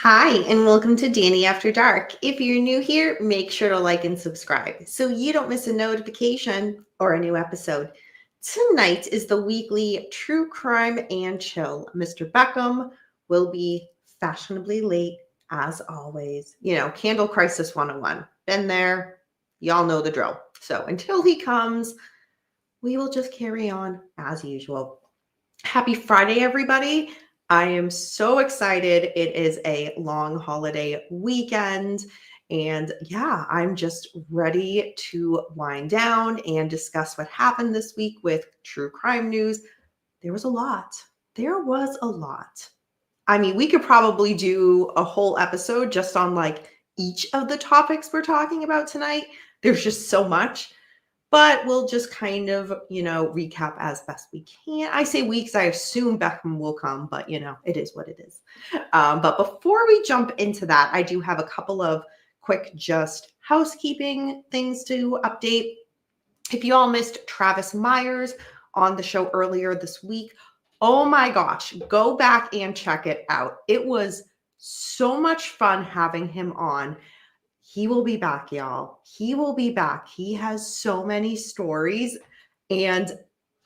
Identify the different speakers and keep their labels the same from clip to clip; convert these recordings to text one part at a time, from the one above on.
Speaker 1: Hi, and welcome to Danny After Dark. If you're new here, make sure to like and subscribe so you don't miss a notification or a new episode. Tonight is the weekly True Crime and Chill. Mr. Beckham will be fashionably late as always. Candle Crisis 101. Been there. Y'all know the drill. So until he comes, we will just carry on as usual. Happy Friday, everybody. I am so excited. It is a long holiday weekend. And yeah, I'm just ready to wind down and discuss what happened this week with true crime news. There was a lot. There was a lot. I mean, we could probably do a whole episode just on like each of the topics we're talking about tonight. There's just so much. But we'll just kind of, recap as best we can. I say we because I assume Beckham will come, but, it is what it is. But before we jump into that, I do have a couple of quick just housekeeping things to update. If you all missed Travis Myers on the show earlier this week, oh my gosh, go back and check it out. It was so much fun having him on. He will be back, y'all. He will be back. He has so many stories, and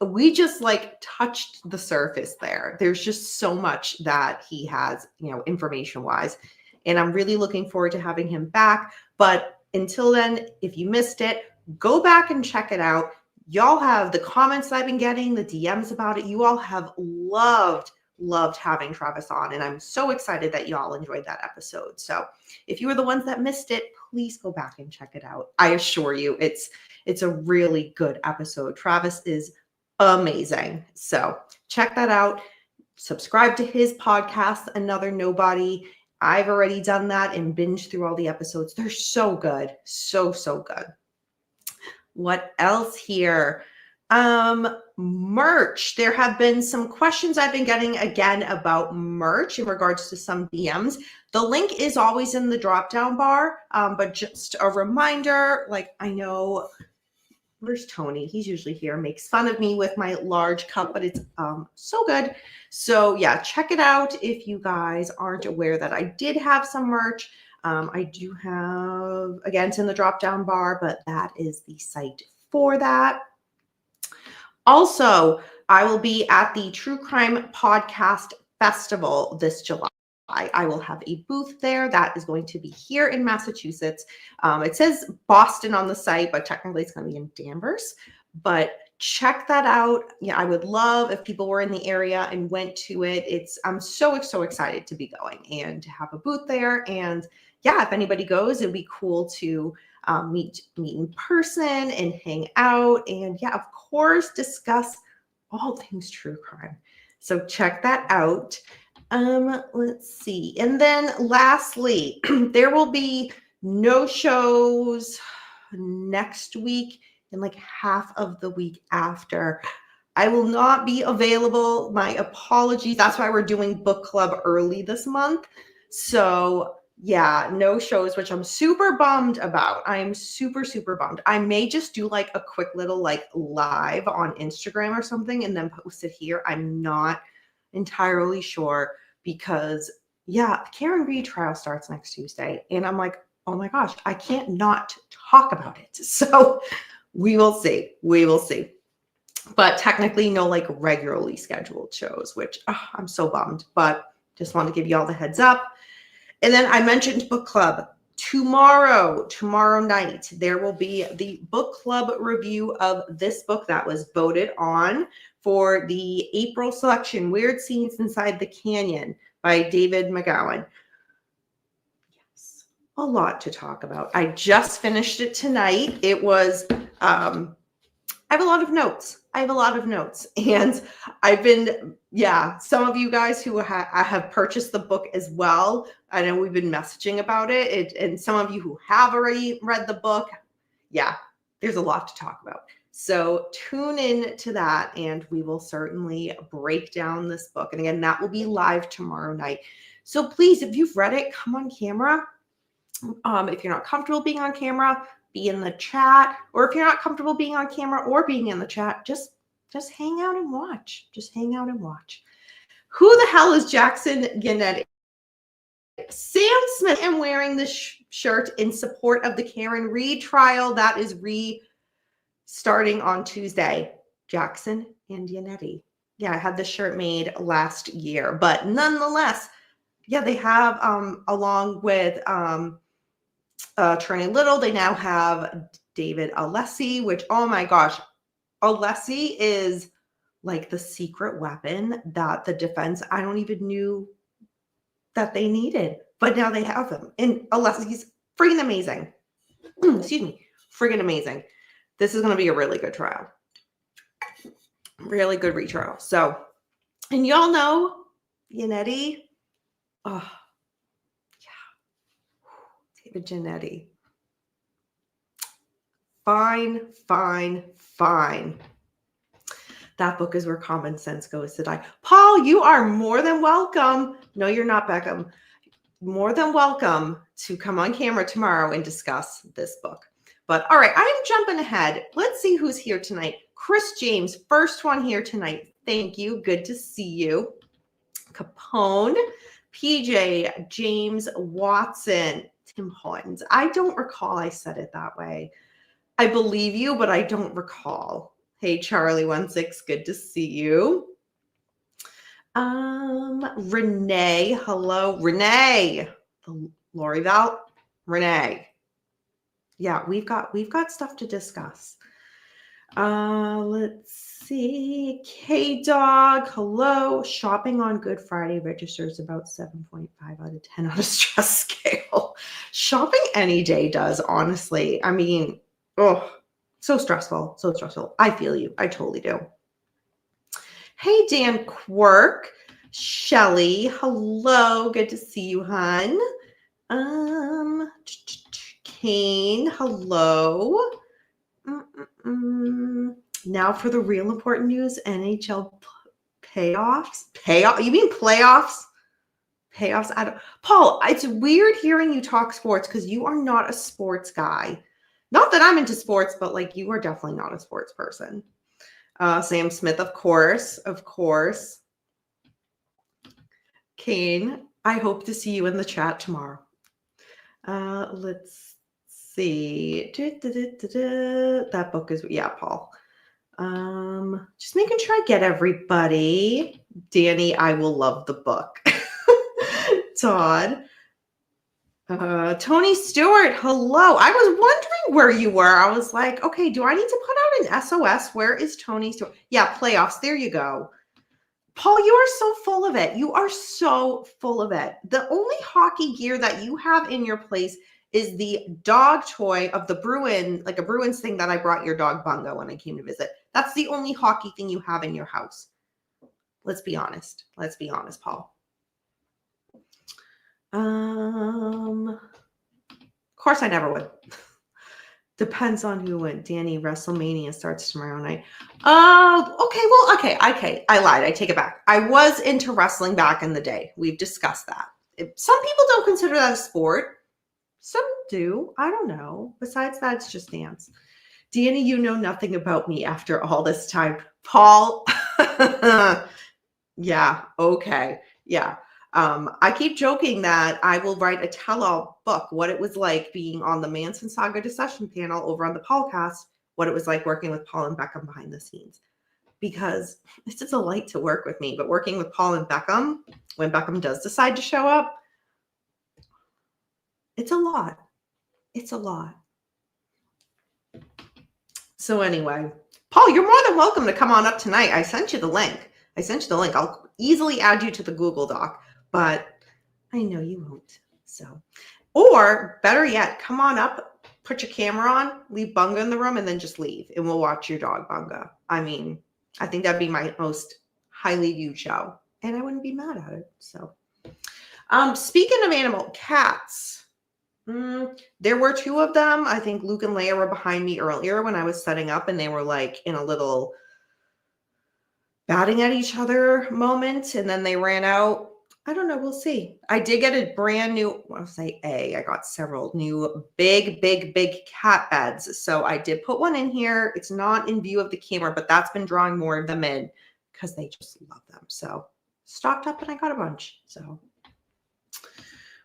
Speaker 1: we just like touched the surface there. There's just so much that he has, information wise. And I'm really looking forward to having him back. But until then, if you missed it, go back and check it out. Y'all have the comments I've been getting, the DMs about it. You all have loved having Travis on, and I'm so excited that y'all enjoyed that episode. So if you were the ones that missed it, please go back and check it out. I assure you it's a really good episode. Travis is amazing. So check that out. Subscribe to his podcast, Another Nobody. I've already done that and binged through all the episodes. They're so good. So good. What else here? Merch. There have been some questions I've been getting again about merch in regards to some DMs. The link is always in the drop-down bar, but just a reminder, like I know, where's Tony? He's usually here, makes fun of me with my large cup, but it's so good. So yeah, check it out if you guys aren't aware that I did have some merch. I do have, again, it's in the drop-down bar, but that is the site for that. Also, I will be at the True Crime Podcast Festival this July. I will have a booth there that is going to be here in Massachusetts. It says Boston on the site, but technically it's going to be in Danvers. But check that out. Yeah, I would love if people were in the area and went to it. I'm so excited to be going and to have a booth there. And yeah, if anybody goes, it'd be cool to meet in person and hang out. And yeah, of course, discuss all things true crime. So check that out. Let's see. And then lastly, there will be no shows next week and like half of the week after. I will not be available. My apologies. That's why we're doing book club early this month. So yeah, no shows, which I'm super bummed about. I'm super bummed. I may just do like a quick little like live on Instagram or something and then post it here. I'm not entirely sure because yeah, Karen Reed trial starts next Tuesday. And I'm like, oh my gosh, I can't not talk about it. So we will see. But technically no like regularly scheduled shows, which I'm so bummed, but just want to give you all the heads up. And then I mentioned book club. Tomorrow night, there will be the book club review of this book that was voted on for the April selection, Weird Scenes Inside the Canyon by David McGowan. Yes, a lot to talk about. I just finished it tonight. It was, I have a lot of notes. And I've been, some of you guys who have purchased the book as well. I know we've been messaging about it. And some of you who have already read the book. Yeah, there's a lot to talk about. So tune in to that and we will certainly break down this book. And again, that will be live tomorrow night. So please, if you've read it, come on camera. If you're not comfortable being on camera, be in the chat, or if you're not comfortable being on camera or being in the chat, just hang out and watch. Who the hell is Jackson Gannett? Sam Smith, I am wearing this shirt in support of the Karen Reed trial. That is starting on Tuesday. Jackson and Yannetti. Yeah, I had this shirt made last year, but nonetheless, yeah, they have, along with Trinity Little, they now have David Alessi, which, oh my gosh, Alessi is like the secret weapon that the defense, I don't even knew that they needed, but now they have him. And Alessi's freaking amazing. Excuse me, freaking amazing. This is going to be a really good trial. Really good retrial. So, and y'all know Yannetti. Oh, yeah. David Yannetti. Fine, fine, fine. That book is where common sense goes to die. Paul, you are more than welcome. No, you're not, Beckham. More than welcome to come on camera tomorrow and discuss this book. But all right, I'm jumping ahead. Let's see who's here tonight. Chris James, first one here tonight. Thank you. Good to see you. Capone, PJ, James Watson, Tim Hortons. I don't recall I said it that way. I believe you, but I don't recall. Hey, Charlie16, good to see you. Renee, hello. Renee, Lori Val, Renee. Yeah, we've got stuff to discuss. Let's see. K-Dog, hello. Shopping on Good Friday registers about 7.5 out of 10 on a stress scale. Shopping any day does, honestly. I mean, oh, so stressful, so stressful. I feel you. I totally do. Hey, Dan Quirk. Shelly, hello. Good to see you, hon. Kane, hello. Now for the real important news, NHL payoffs. You mean playoffs? Payoffs? Paul, it's weird hearing you talk sports because you are not a sports guy. Not that I'm into sports, but like you are definitely not a sports person. Sam Smith, of course. Kane, I hope to see you in the chat tomorrow. Let's see. That book is, yeah, Paul. Just making sure I get everybody. Danny, I will love the book. Todd. Tony Stewart, hello. I was wondering where you were. I was like, okay, do I need to put out an SOS? Where is Tony Stewart? Yeah, playoffs. There you go. Paul, you are so full of it. You are so full of it. The only hockey gear that you have in your place is the dog toy of the Bruin, like a Bruins thing that I brought your dog Bungo when I came to visit. That's the only hockey thing you have in your house. Let's be honest. Let's be honest, Paul. Of course I never would. Depends on who went. Danny, WrestleMania starts tomorrow night. Okay. I lied. I take it back. I was into wrestling back in the day. We've discussed that. Some people don't consider that a sport. Some do. I don't know. Besides that, it's just dance. Danny, you know nothing about me after all this time. Paul. Yeah. Okay. Yeah. I keep joking that I will write a tell-all book, what it was like being on the Manson Saga Discussion panel over on the Paulcast, what it was like working with Paul and Beckham behind the scenes. Because it's a delight to work with me, but working with Paul and Beckham, when Beckham does decide to show up, it's a lot. It's a lot. So anyway, Paul, you're more than welcome to come on up tonight. I sent you the link. I'll easily add you to the Google Doc. But I know you won't. So, or better yet, come on up, put your camera on, leave Bunga in the room, and then just leave, and we'll watch your dog Bunga. I mean, I think that'd be my most highly viewed show, and I wouldn't be mad at it. So, speaking of animal, cats. There were two of them. I think Luke and Leia were behind me earlier when I was setting up, and they were like in a little batting at each other moment, and then they ran out. I don't know. We'll see. I did get a brand new, I got several new big cat beds. So I did put one in here. It's not in view of the camera, but that's been drawing more of them in because they just love them. So stocked up and I got a bunch. So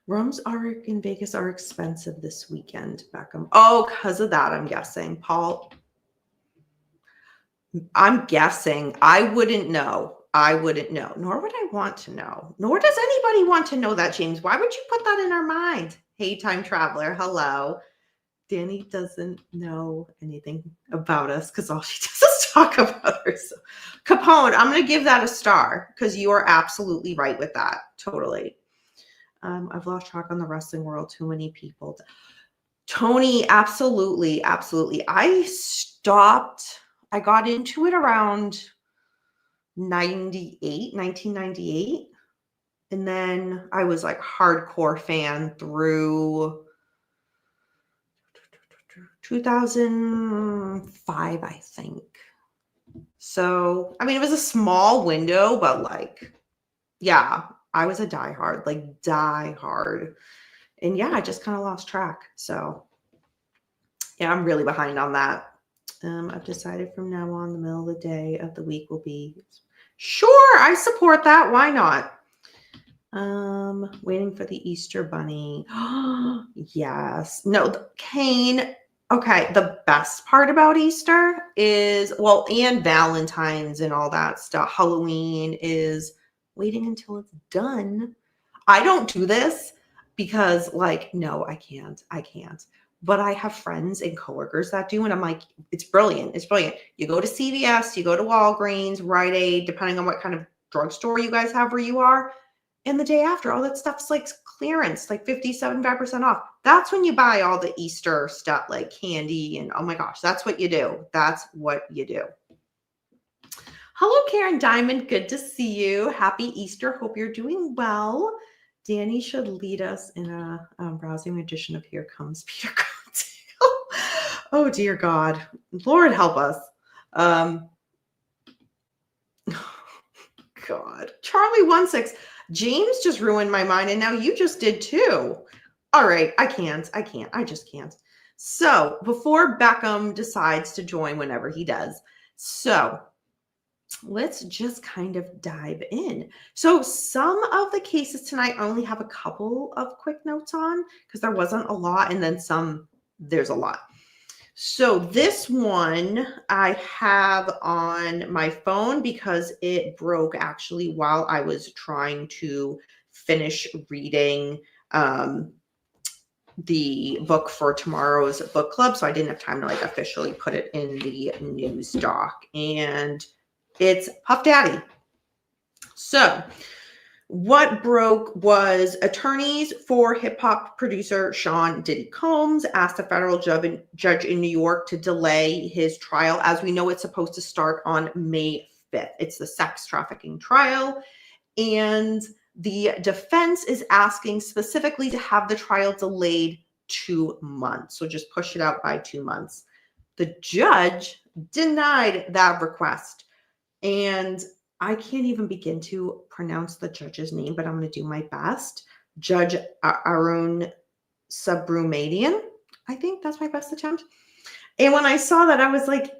Speaker 1: Rooms are in Vegas are expensive this weekend, Beckham. Oh, because of that, I'm guessing. Paul, I'm guessing. I wouldn't know. I wouldn't know, nor would I want to know. Nor does anybody want to know that, James. Why would you put that in our mind? Hey, time traveler. Hello. Danny doesn't know anything about us because all she does is talk about herself. Capone, I'm going to give that a star because you are absolutely right with that. Totally. I've lost track on the wrestling world. Too many people. Tony, absolutely, absolutely. I got into it around 1998. And then I was like hardcore fan through 2005, I think. So, I mean, it was a small window, but like, yeah, I was a diehard. And yeah, I just kind of lost track. So, yeah, I'm really behind on that. I've decided from now on, the middle of the day of the week will be sure. I support that. Why not? Waiting for the Easter bunny. Yes. No, Kane. Okay. The best part about Easter is, well, and Valentine's and all that stuff. Halloween is waiting until it's done. I don't do this because, like, no, I can't. But I have friends and coworkers that do, and I'm like, it's brilliant. It's brilliant. You go to CVS, you go to Walgreens, Rite Aid, depending on what kind of drugstore you guys have where you are. And the day after, all that stuff's like clearance, like 50, 75% off. That's when you buy all the Easter stuff, like candy, and oh my gosh, that's what you do. That's what you do. Hello, Karen Diamond. Good to see you. Happy Easter. Hope you're doing well. Danny should lead us in a browsing edition of Here Comes Peter Cocktail. Oh, dear God. Lord help us. God. Charlie16. James just ruined my mind, and now you just did too. All right. I just can't. So before Beckham decides to join whenever he does. So let's just kind of dive in. So some of the cases tonight I only have a couple of quick notes on because there wasn't a lot, and then some, there's a lot. So this one I have on my phone because it broke actually while I was trying to finish reading the book for tomorrow's book club. So I didn't have time to like officially put it in the news doc. And it's Puff Daddy. So what broke was attorneys for hip hop producer Sean Diddy Combs asked a federal judge in New York to delay his trial. As we know, it's supposed to start on May 5th. It's the sex trafficking trial. And the defense is asking specifically to have the trial delayed 2 months. So just push it out by 2 months. The judge denied that request. And I can't even begin to pronounce the judge's name, but I'm going to do my best. Judge Arun Subramanian. I think that's my best attempt. And when I saw that, I was like,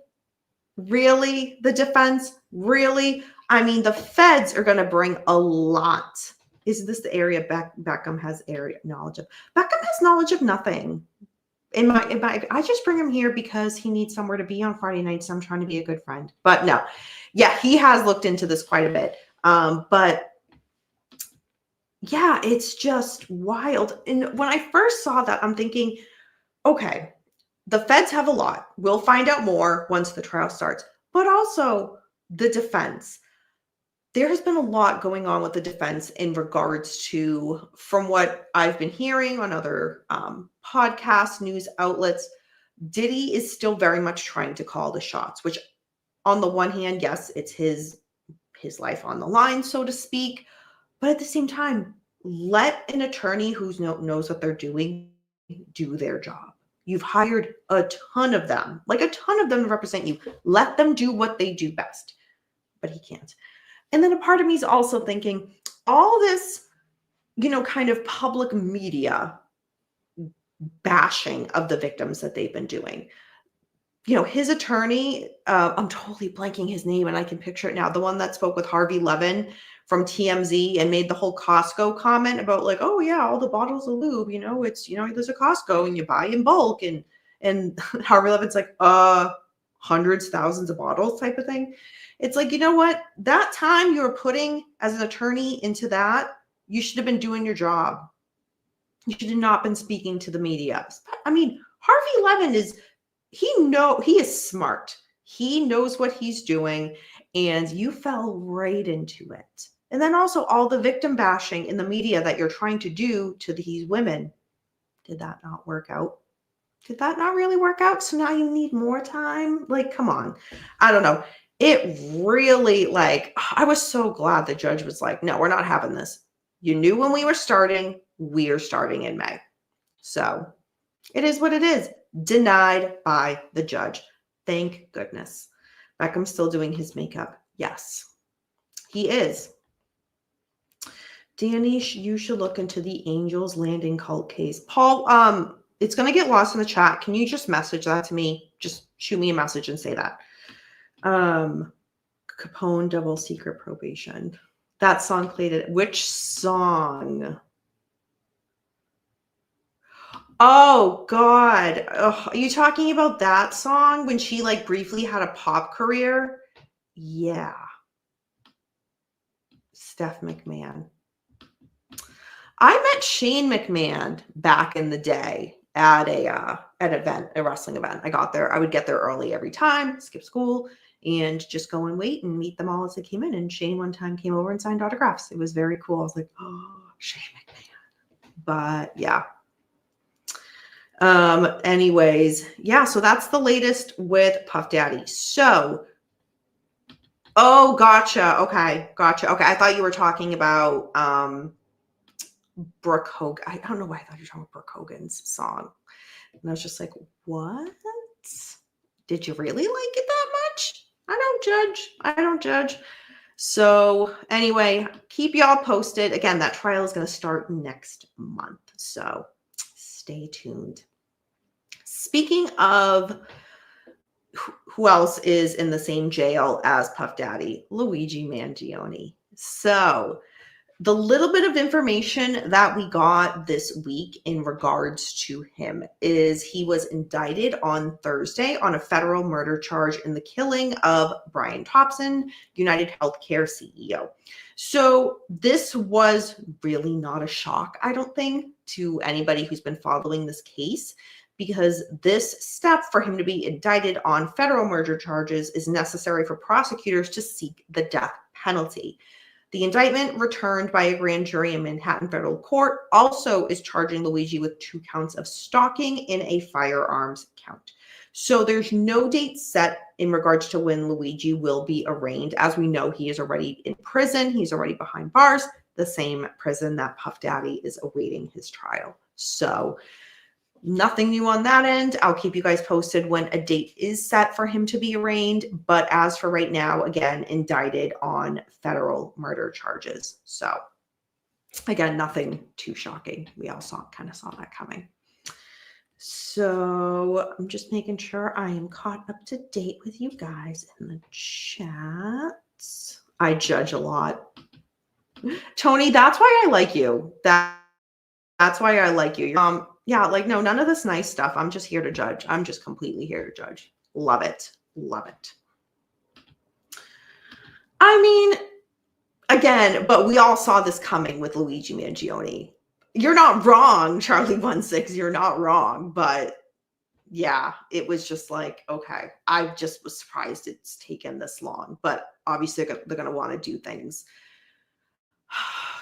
Speaker 1: really? The defense? Really? I mean, the feds are going to bring a lot. Is this the area Beckham has knowledge of? Beckham has knowledge of nothing. I just bring him here because he needs somewhere to be on Friday nights. So I'm trying to be a good friend. But no, yeah, he has looked into this quite a bit. But yeah, it's just wild. And when I first saw that, I'm thinking, okay, the feds have a lot. We'll find out more once the trial starts. But also the defense. There has been a lot going on with the defense in regards to, from what I've been hearing on other podcasts, news outlets, Diddy is still very much trying to call the shots, which on the one hand, yes, it's his life on the line, so to speak. But at the same time, let an attorney who knows what they're doing do their job. You've hired a ton of them to represent you. Let them do what they do best. But he can't. And then a part of me is also thinking, all this, kind of public media bashing of the victims that they've been doing. His attorney, I'm totally blanking his name and I can picture it now. The one that spoke with Harvey Levin from TMZ and made the whole Costco comment about like, oh yeah, all the bottles of lube, it's, there's a Costco and you buy in bulk and Harvey Levin's like, hundreds, thousands of bottles type of thing. It's like, you know what? That time you were putting as an attorney into that, you should have been doing your job. You should have not been speaking to the media. I mean, Harvey Levin he is smart. He knows what he's doing, and you fell right into it. And then also all the victim bashing in the media that you're trying to do to these women. Did that not work out? Did that not really work out? So now you need more time? Like, come on. I don't know. It really, I was so glad the judge was like, no, we're not having this. You knew when we were starting. We're starting in May. So it is what it is. Denied by the judge. Thank goodness. Beckham's still doing his makeup. Yes, he is. Danny, you should look into the Angels Landing cult case. Paul, it's going to get lost in the chat. Can you just message that to me? Just shoot me a message and say that. Capone double secret probation. That song played it. Which song? Oh, God. Ugh, are you talking about that song when she briefly had a pop career? Yeah. Steph McMahon. I met Shane McMahon back in the day at a wrestling event. I got there. I would get there early every time, skip school, and just go and wait and meet them all as they came in. And Shane one time came over and signed autographs. It was very cool. I was like, oh, Shane McMahon. But yeah. Anyways, yeah, so that's the latest with Puff Daddy. So, oh, gotcha. Okay, gotcha. Okay, I thought you were talking about Brooke Hogan. I don't know why I thought you were talking about Brooke Hogan's song. And I was just like, what? Did you really like it that much? I don't judge. So anyway, keep y'all posted. Again, that trial is going to start next month. So stay tuned. Speaking of who else is in the same jail as Puff Daddy, Luigi Mangione. So the little bit of information that we got this week in regards to him is he was indicted on Thursday on a federal murder charge in the killing of Brian Thompson, United Healthcare CEO. So this was really not a shock, I don't think, to anybody who's been following this case, because this step for him to be indicted on federal murder charges is necessary for prosecutors to seek the death penalty. The indictment returned by a grand jury in Manhattan federal court also is charging Luigi with 2 counts of stalking in a firearms count. So there's no date set in regards to when Luigi will be arraigned. As we know, he is already in prison. He's already behind bars, the same prison that Puff Daddy is awaiting his trial. So nothing new on that end. I'll keep you guys posted when a date is set for him to be arraigned. But as for right now, again, indicted on federal murder charges. So again, nothing too shocking. We all kind of saw that coming. So I'm just making sure I am caught up to date with you guys in the chat. I judge a lot. Tony, that's why I like you. That's why I like you. Yeah, no, none of this nice stuff. I'm just here to judge. I'm just completely here to judge. Love it. Love it. I mean, again, but we all saw this coming with Luigi Mangione. You're not wrong, Charlie16. You're not wrong. But yeah, it was just like, okay. I just was surprised it's taken this long. But obviously, they're going to want to do things.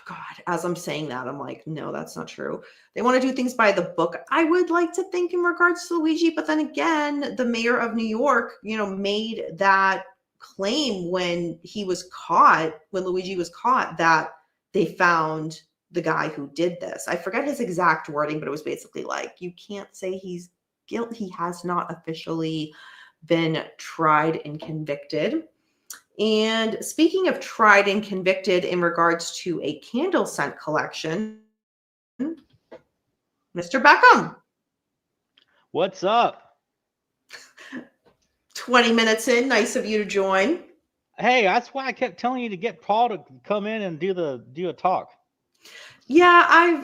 Speaker 1: God, as I'm saying that, I'm like, no, that's not true. They want to do things by the book. I would like to think in regards to Luigi, but then again, the mayor of New York, made that claim when Luigi was caught, that they found the guy who did this. I forget his exact wording, but it was basically like, you can't say he's guilty. He has not officially been tried and convicted. And speaking of tried and convicted in regards to a candle scent collection, Mr. Beckham.
Speaker 2: What's up?
Speaker 1: 20 minutes in. Nice of you to join.
Speaker 2: Hey, that's why I kept telling you to get Paul to come in and do a talk.
Speaker 1: Yeah,
Speaker 2: I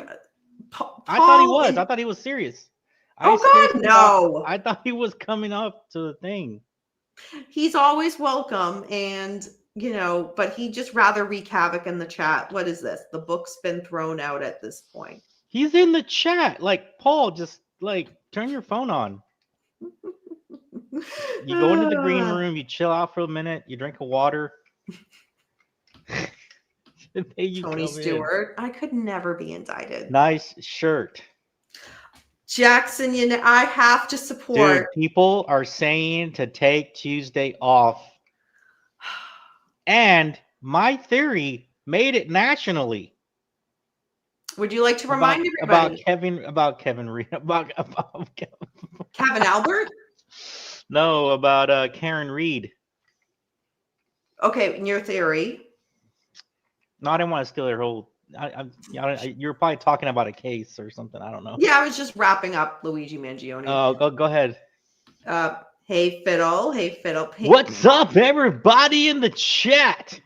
Speaker 2: thought he
Speaker 1: Paul
Speaker 2: was.
Speaker 1: and
Speaker 2: I thought he was serious. I
Speaker 1: oh God,
Speaker 2: seriously thought.
Speaker 1: no.
Speaker 2: I thought he was coming up to the thing.
Speaker 1: He's always welcome, and but he just rather wreak havoc in the chat. What is this? The book's been thrown out at this point.
Speaker 2: He's in the chat. Like Paul, just like turn your phone on. You go into the green
Speaker 1: Ah,
Speaker 2: room. You chill out for a minute. You drink a water. And then you
Speaker 1: Tony
Speaker 2: come in.
Speaker 1: Stewart, I could never be indicted.
Speaker 2: Nice shirt.
Speaker 1: Jackson, I have to support.
Speaker 2: Dude, people are saying to take Tuesday off. And my theory made it nationally
Speaker 1: Would you like to
Speaker 2: about
Speaker 1: remind everybody?
Speaker 2: Kevin Reed about
Speaker 1: Kevin Albert?
Speaker 2: no about Karen Reed.
Speaker 1: Okay, in your theory.
Speaker 2: No, I didn't want to steal her whole. You're probably talking about a case or something. I don't know.
Speaker 1: Yeah, I was just wrapping up Luigi Mangione.
Speaker 2: Oh, go ahead.
Speaker 1: Hey Fiddle, hey Fiddle.
Speaker 2: What's up, everybody in the chat?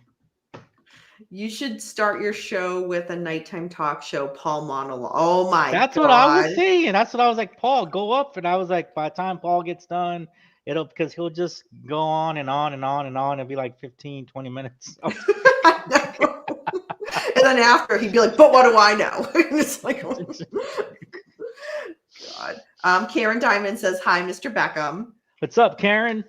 Speaker 1: You should start your show with a nighttime talk show, Paul monologue. Oh my
Speaker 2: That's
Speaker 1: God.
Speaker 2: what I was saying. That's what I was like, Paul, go up. And I was like, by the time Paul gets done, because he'll just go on and on and on and on. It'll be like 15, 20 minutes.
Speaker 1: I know. And then after he'd be like, but what do I know? It's like, oh, God. Karen Diamond says, hi, Mr. Beckham.
Speaker 2: What's up, Karen?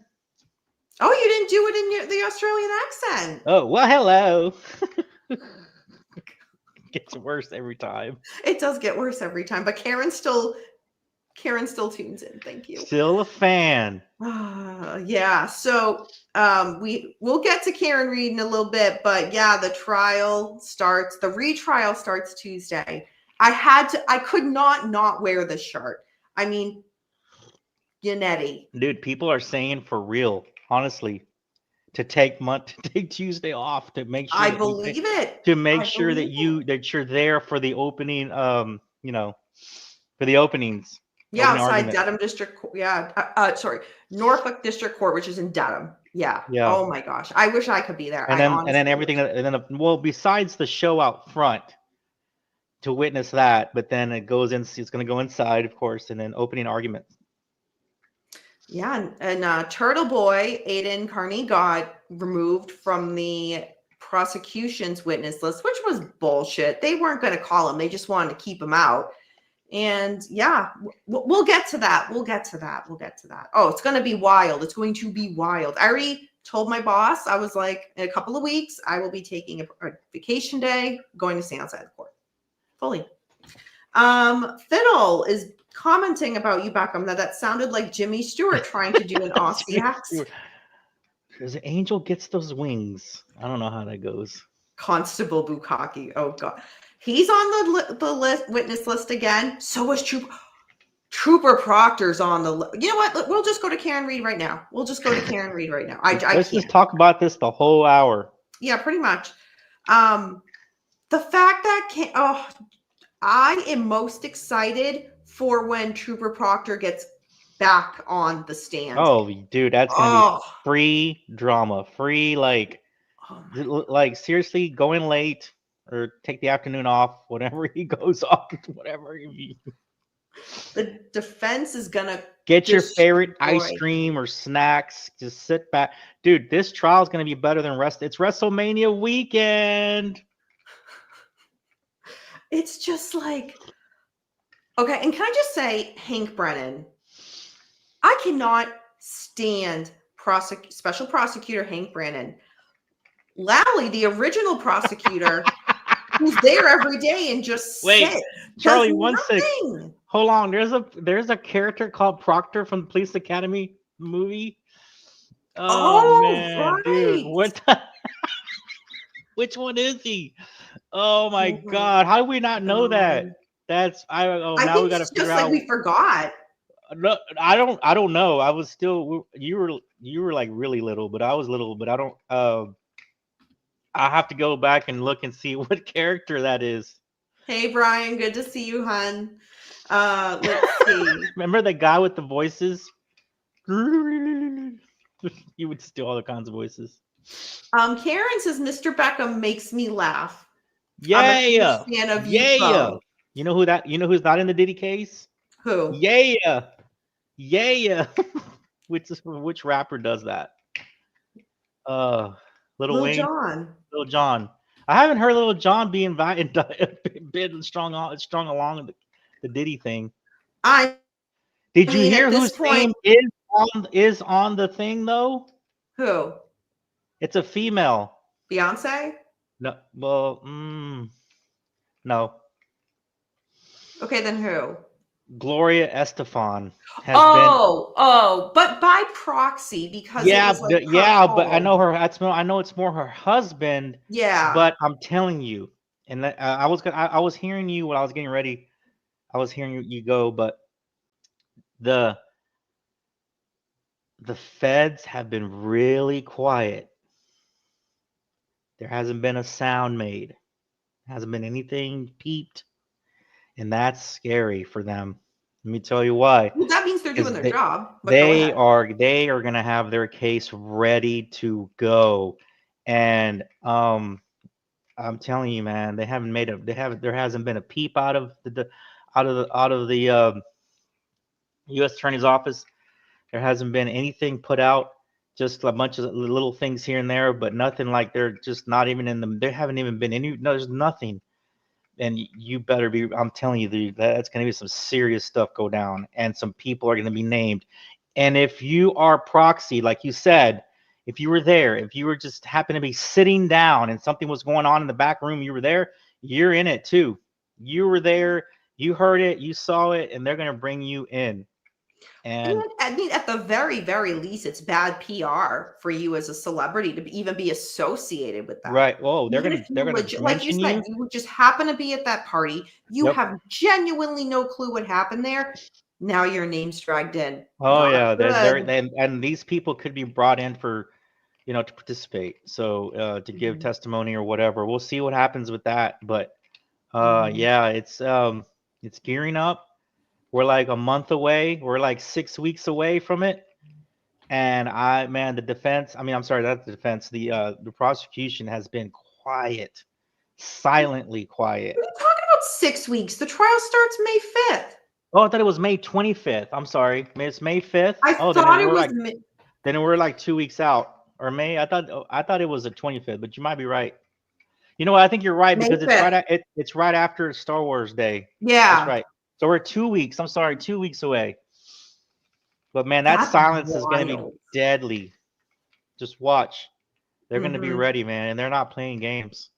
Speaker 1: Oh, you didn't do it in the Australian accent.
Speaker 2: Oh, well, hello. Gets worse every time.
Speaker 1: It does get worse every time, but Karen still tunes in. Thank you.
Speaker 2: Still a fan.
Speaker 1: Yeah. So we'll get to Karen Reed in a little bit, but yeah, the retrial starts Tuesday. I could not wear this shirt. I mean, Yannetti.
Speaker 2: Dude, people are saying for real, honestly, to take Tuesday off to make sure
Speaker 1: I believe it.
Speaker 2: To make sure that you're there for the opening, for the openings.
Speaker 1: Yeah, outside Dedham District. Yeah, sorry, Norfolk District Court, which is in Dedham. Yeah. Oh my gosh, I wish I could be there.
Speaker 2: And then everything, besides the show out front to witness that, but then it's going to go inside, of course, and then opening arguments.
Speaker 1: Yeah, and Turtle Boy Aiden Carney got removed from the prosecution's witness list, which was bullshit. They weren't going to call him; they just wanted to keep him out. And yeah, we'll get to that. We'll get to that. Oh, it's going to be wild. It's going to be wild. I already told my boss, I was like, in a couple of weeks, I will be taking a vacation day, going to stay outside the court. Fully. Fiddle is commenting about you, Beckham, that sounded like Jimmy Stewart trying to do an Aussie accent.
Speaker 2: Because Angel gets those wings. I don't know how that goes.
Speaker 1: Constable Bukaki. Oh, God. He's on the witness list again. So was Trooper Proctor's on the list. You know what? We'll just go to Karen Reed right now. Let's
Speaker 2: just talk about this the whole hour.
Speaker 1: Yeah, pretty much. The fact that I am most excited for when Trooper Proctor gets back on the stand.
Speaker 2: Oh, dude, that's gonna be free drama, free like seriously going late or take the afternoon off, whatever he goes off, whatever.
Speaker 1: The defense is gonna
Speaker 2: get your favorite ice cream or snacks. Just sit back, dude. This trial is gonna be better than It's WrestleMania weekend.
Speaker 1: It's just like, okay. And can I just say, Hank Brennan, I cannot stand Special Prosecutor Hank Brennan. Lally, the original prosecutor, who's there every day and just
Speaker 2: wait, Charlie, one sec. Hold on. There's a character called Proctor from the Police Academy movie. Oh man, right. Dude, what? Which one is he? Oh my God! How do we not know that? That's now we got to figure out.
Speaker 1: We forgot.
Speaker 2: No, I don't know. I was still. You were like really little, but I was little. But I don't. I have to go back and look and see what character that is.
Speaker 1: Hey Brian, good to see you, hon. Let's see.
Speaker 2: Remember the guy with the voices? You would steal all the kinds of voices.
Speaker 1: Karen says Mr. Beckham makes me laugh.
Speaker 2: Yeah.
Speaker 1: I'm a huge fan of you both.
Speaker 2: You know who's not in the Diddy case?
Speaker 1: Who?
Speaker 2: Yeah. Which rapper does that? Lil Wayne.
Speaker 1: John.
Speaker 2: Lil Jon. I haven't heard Lil Jon be invited, been strong along the Diddy thing. Did you hear whose name is on the thing though?
Speaker 1: Who?
Speaker 2: It's a female.
Speaker 1: Beyonce?
Speaker 2: No, well, no.
Speaker 1: Okay, then who?
Speaker 2: Gloria Estefan has
Speaker 1: been. But by proxy because
Speaker 2: yeah,
Speaker 1: it was like
Speaker 2: but I know her. I know it's more her husband.
Speaker 1: Yeah.
Speaker 2: But I'm telling you, and I was hearing you when I was getting ready. I was hearing you go, but the feds have been really quiet. There hasn't been a sound made. Hasn't been anything peeped, and that's scary for them. Let me tell you why.
Speaker 1: Well, that means they're doing their job.
Speaker 2: They are going to have their case ready to go, and I'm telling you, man, there hasn't been a peep out of the U.S. Attorney's office. There hasn't been anything put out. Just a bunch of little things here and there, but nothing like they're just not even in them. There haven't even been any. No, there's nothing. And you better be. I'm telling you, dude, that's going to be some serious stuff go down, and some people are going to be named. And if you are proxy, like you said, if you were there, if you were just happened to be sitting down and something was going on in the back room, you were there. You're in it too. You were there. You heard it. You saw it, and they're going to bring you in. And
Speaker 1: I mean, at the very, very least, it's bad PR for you as a celebrity to even be associated with that.
Speaker 2: Right. Whoa, they're gonna
Speaker 1: like you said, you just happen to be at that party. You have genuinely no clue what happened there. Now your name's dragged in.
Speaker 2: Oh yeah, and these people could be brought in for, to participate. So to give testimony or whatever. We'll see what happens with that. But yeah, it's gearing up. We're like a month away. We're like 6 weeks away from it. And the defense, I'm sorry, that's the defense. The prosecution has been quiet, silently quiet.
Speaker 1: What are you talking about 6 weeks? The trial starts May 5th.
Speaker 2: Oh, I thought it was May 25th. I'm sorry. It's May 5th.
Speaker 1: I thought it was
Speaker 2: then we're like 2 weeks out. Or May. I thought it was the 25th, but you might be right. You know what? I think you're right because it's right after Star Wars Day.
Speaker 1: Yeah.
Speaker 2: That's right. So we're 2 weeks. I'm sorry, 2 weeks away. But man, that silence is going to be deadly. Just watch. They're going to be ready, man, and they're not playing games.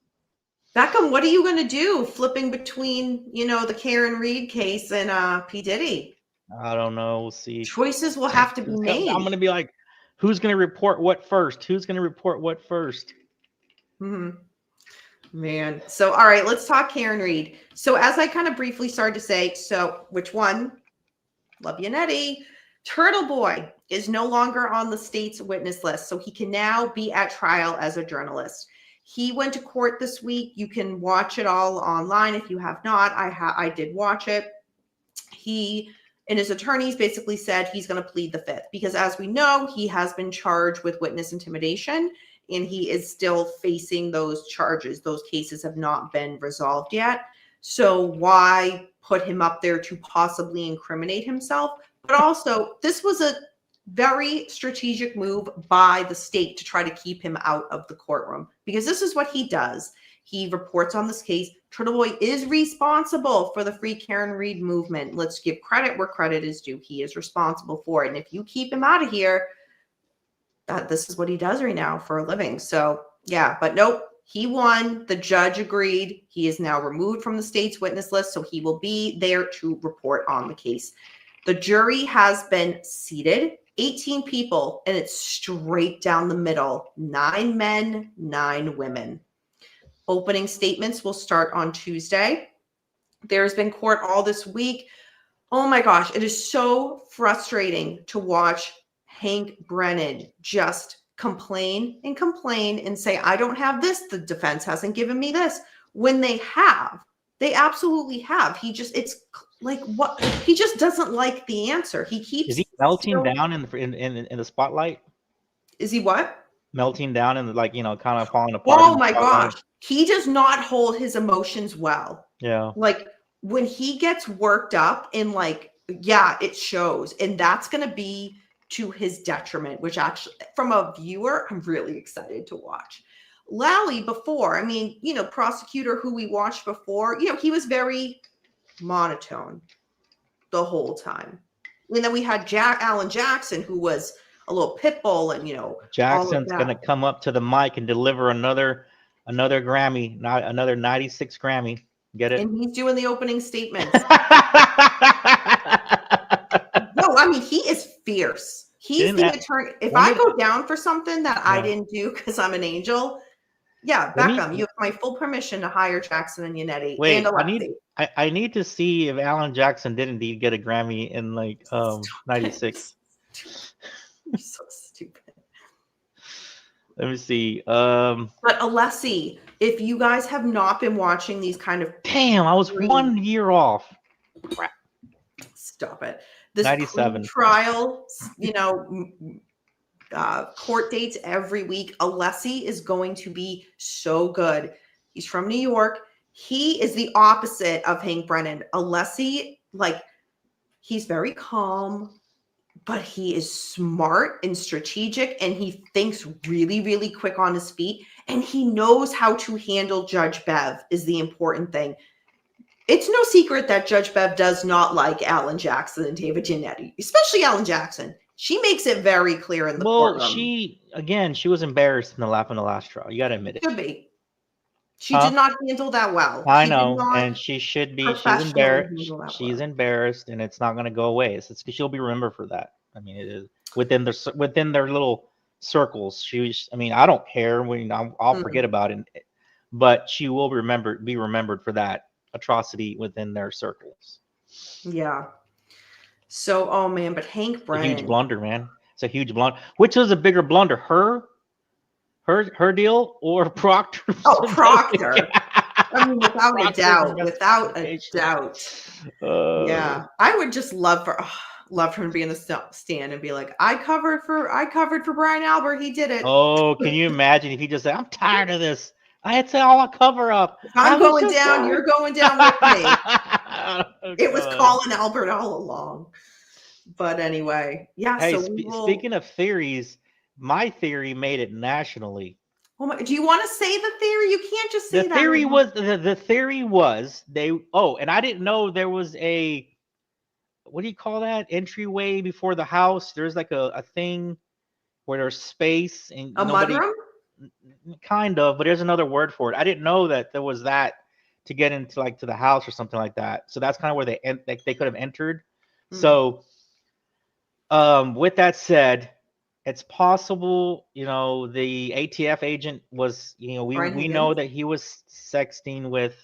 Speaker 1: Beckham, what are you going to do? Flipping between, the Karen Reed case and P. Diddy?
Speaker 2: I don't know. We'll see.
Speaker 1: Choices will have to be made.
Speaker 2: I'm going to be like, who's going to report what first? Who's going to report what first?
Speaker 1: Man. So, all right, let's talk Karen Reed. So, as I kind of briefly started to say, which one? Love you, Nettie. Turtle Boy is no longer on the state's witness list, so he can now be at trial as a journalist. He went to court this week. You can watch it all online if you have not. I did watch it. He and his attorneys basically said he's going to plead the fifth because, as we know, he has been charged with witness intimidation, and he is still facing those charges. Those cases have not been resolved yet. So why put him up there to possibly incriminate himself? But also, this was a very strategic move by the state to try to keep him out of the courtroom because this is what he does. He reports on this case. Turtle Boy is responsible for the Free Karen Reed movement. Let's give credit where credit is due. He is responsible for it. And if you keep him out of here, this is what he does right now for a living. So, yeah, but nope. He won. The judge agreed. He is now removed from the state's witness list, so he will be there to report on the case. The jury has been seated, 18 people, and it's straight down the middle, 9 men, 9 women. Opening statements will start on Tuesday. There's been court all this week. Oh my gosh, it is so frustrating to watch Hank Brennan just complain and say, I don't have this. The defense hasn't given me this. When they have, they absolutely have. It's like what he just doesn't like the answer. He keeps.
Speaker 2: Is he melting down in the spotlight?
Speaker 1: Is he what?
Speaker 2: melting down and like kind of falling apart.
Speaker 1: Oh my gosh. He does not hold his emotions well.
Speaker 2: Yeah.
Speaker 1: Like when he gets worked up and like, yeah, it shows. And that's going to be to his detriment, which actually, from a viewer, I'm really excited to watch. Lally before, I mean, prosecutor who we watched before, he was very monotone the whole time. And then we had Alan Jackson, who was a little pit bull and,
Speaker 2: Jackson's going to come up to the mic and deliver another Grammy, not another 96 Grammy. Get it?
Speaker 1: And he's doing the opening statements. No, I mean, he is fierce. He's the attorney. If I go down for something that I didn't do because I'm an angel, yeah, Beckham, you have my full permission to hire Jackson and Yannetti.
Speaker 2: Wait,
Speaker 1: and
Speaker 2: I need to see if Alan Jackson did indeed get a Grammy in like 96.
Speaker 1: You're so stupid.
Speaker 2: Let me see.
Speaker 1: But Alessi, if you guys have not been watching these kind of
Speaker 2: I was 1 year off. Crap.
Speaker 1: Stop it. This
Speaker 2: 97
Speaker 1: trial, court dates every week. Alessi is going to be so good. He's from New York. He is the opposite of Hank Brennan. Alessi, he's very calm, but he is smart and strategic, and he thinks really, really quick on his feet, and he knows how to handle Judge Bev is the important thing. It's no secret that Judge Bev does not like Alan Jackson and David Yannetti, especially Alan Jackson. She makes it very clear in the courtroom.
Speaker 2: Well, she was embarrassed in the last trial. You got to admit it.
Speaker 1: Should be. She did not handle that well.
Speaker 2: I know, and she should be. She's embarrassed. She's embarrassed, and it's not going to go away. She'll be remembered for that. I mean, it is within their little circles. I don't care when I'll forget about it, but she will be remembered for that atrocity within their circles.
Speaker 1: Yeah. So, oh man, but Hank Brennan.
Speaker 2: A huge blunder, man. It's a huge blunder. Which was a bigger blunder, her deal or Proctor?
Speaker 1: Oh, Proctor. I mean, without a doubt. Yeah. I would just love for him to be in the stand and be like, I covered for Brian Albert. He did it.
Speaker 2: Oh, can you imagine if he just said, I'm tired of this. I had to all a cover up.
Speaker 1: If I'm going down, you're going down with me. It was Colin Albert all along. But anyway, yeah.
Speaker 2: Hey, speaking of theories, my theory made it nationally.
Speaker 1: Oh my! Do you want to say the theory? You can't just say
Speaker 2: that. The theory was and I didn't know there was a, what do you call that, entryway before the house. There's like a thing where there's space and
Speaker 1: a mudroom.
Speaker 2: Kind of, but there's another word for it. I didn't know that there was that to get into to the house or something like that. So that's kind of where they could have entered. Mm-hmm. So, with that said, it's possible, the ATF agent was, we know that he was sexting with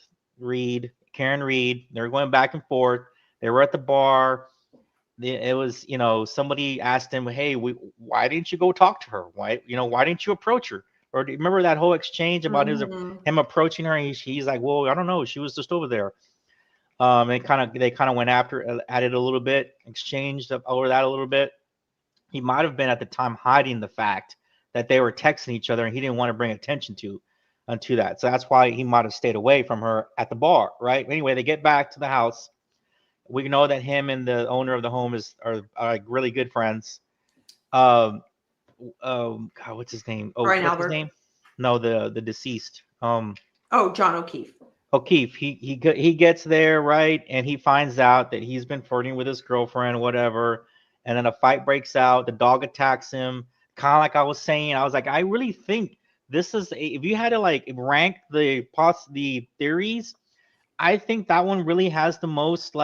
Speaker 2: Karen Reed. They were going back and forth. They were at the bar. It was, somebody asked him, hey, why didn't you go talk to her? Why didn't you approach her? Or do you remember that whole exchange about him approaching her? And he's like, well, I don't know. She was just over there. They kind of went at it a little bit, exchanged over that a little bit. He might have been at the time hiding the fact that they were texting each other, and he didn't want to bring attention to that. So that's why he might have stayed away from her at the bar, right? Anyway, they get back to the house. We know that him and the owner of the home are really good friends. God, what's his name?
Speaker 1: Brian Albert.
Speaker 2: His name? No, the deceased.
Speaker 1: John O'Keefe.
Speaker 2: O'Keefe. He gets there, right, and he finds out that he's been flirting with his girlfriend, whatever, and then a fight breaks out. The dog attacks him. Kind of like I was saying, I was like, I really think this is if you had to rank the theories, I think that one really has the most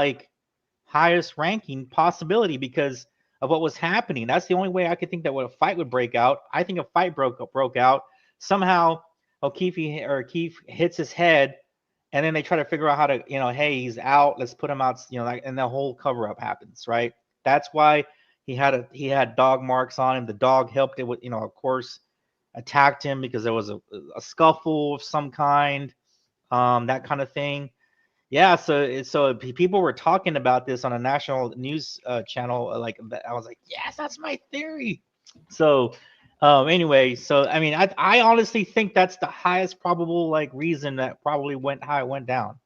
Speaker 2: highest ranking possibility because of what was happening. That's the only way I could think that a fight would break out. I think a fight broke out. Somehow O'Keefe hits his head, and then they try to figure out how to, hey, he's out. Let's put him out, and the whole cover up happens, right? That's why he had dog marks on him. The dog helped it with, of course, attacked him because there was a scuffle of some kind, that kind of thing. Yeah, so people were talking about this on a national news channel. I was like, yes, that's my theory. So Anyway, so I mean, I honestly think that's the highest probable like reason that probably went how it went down,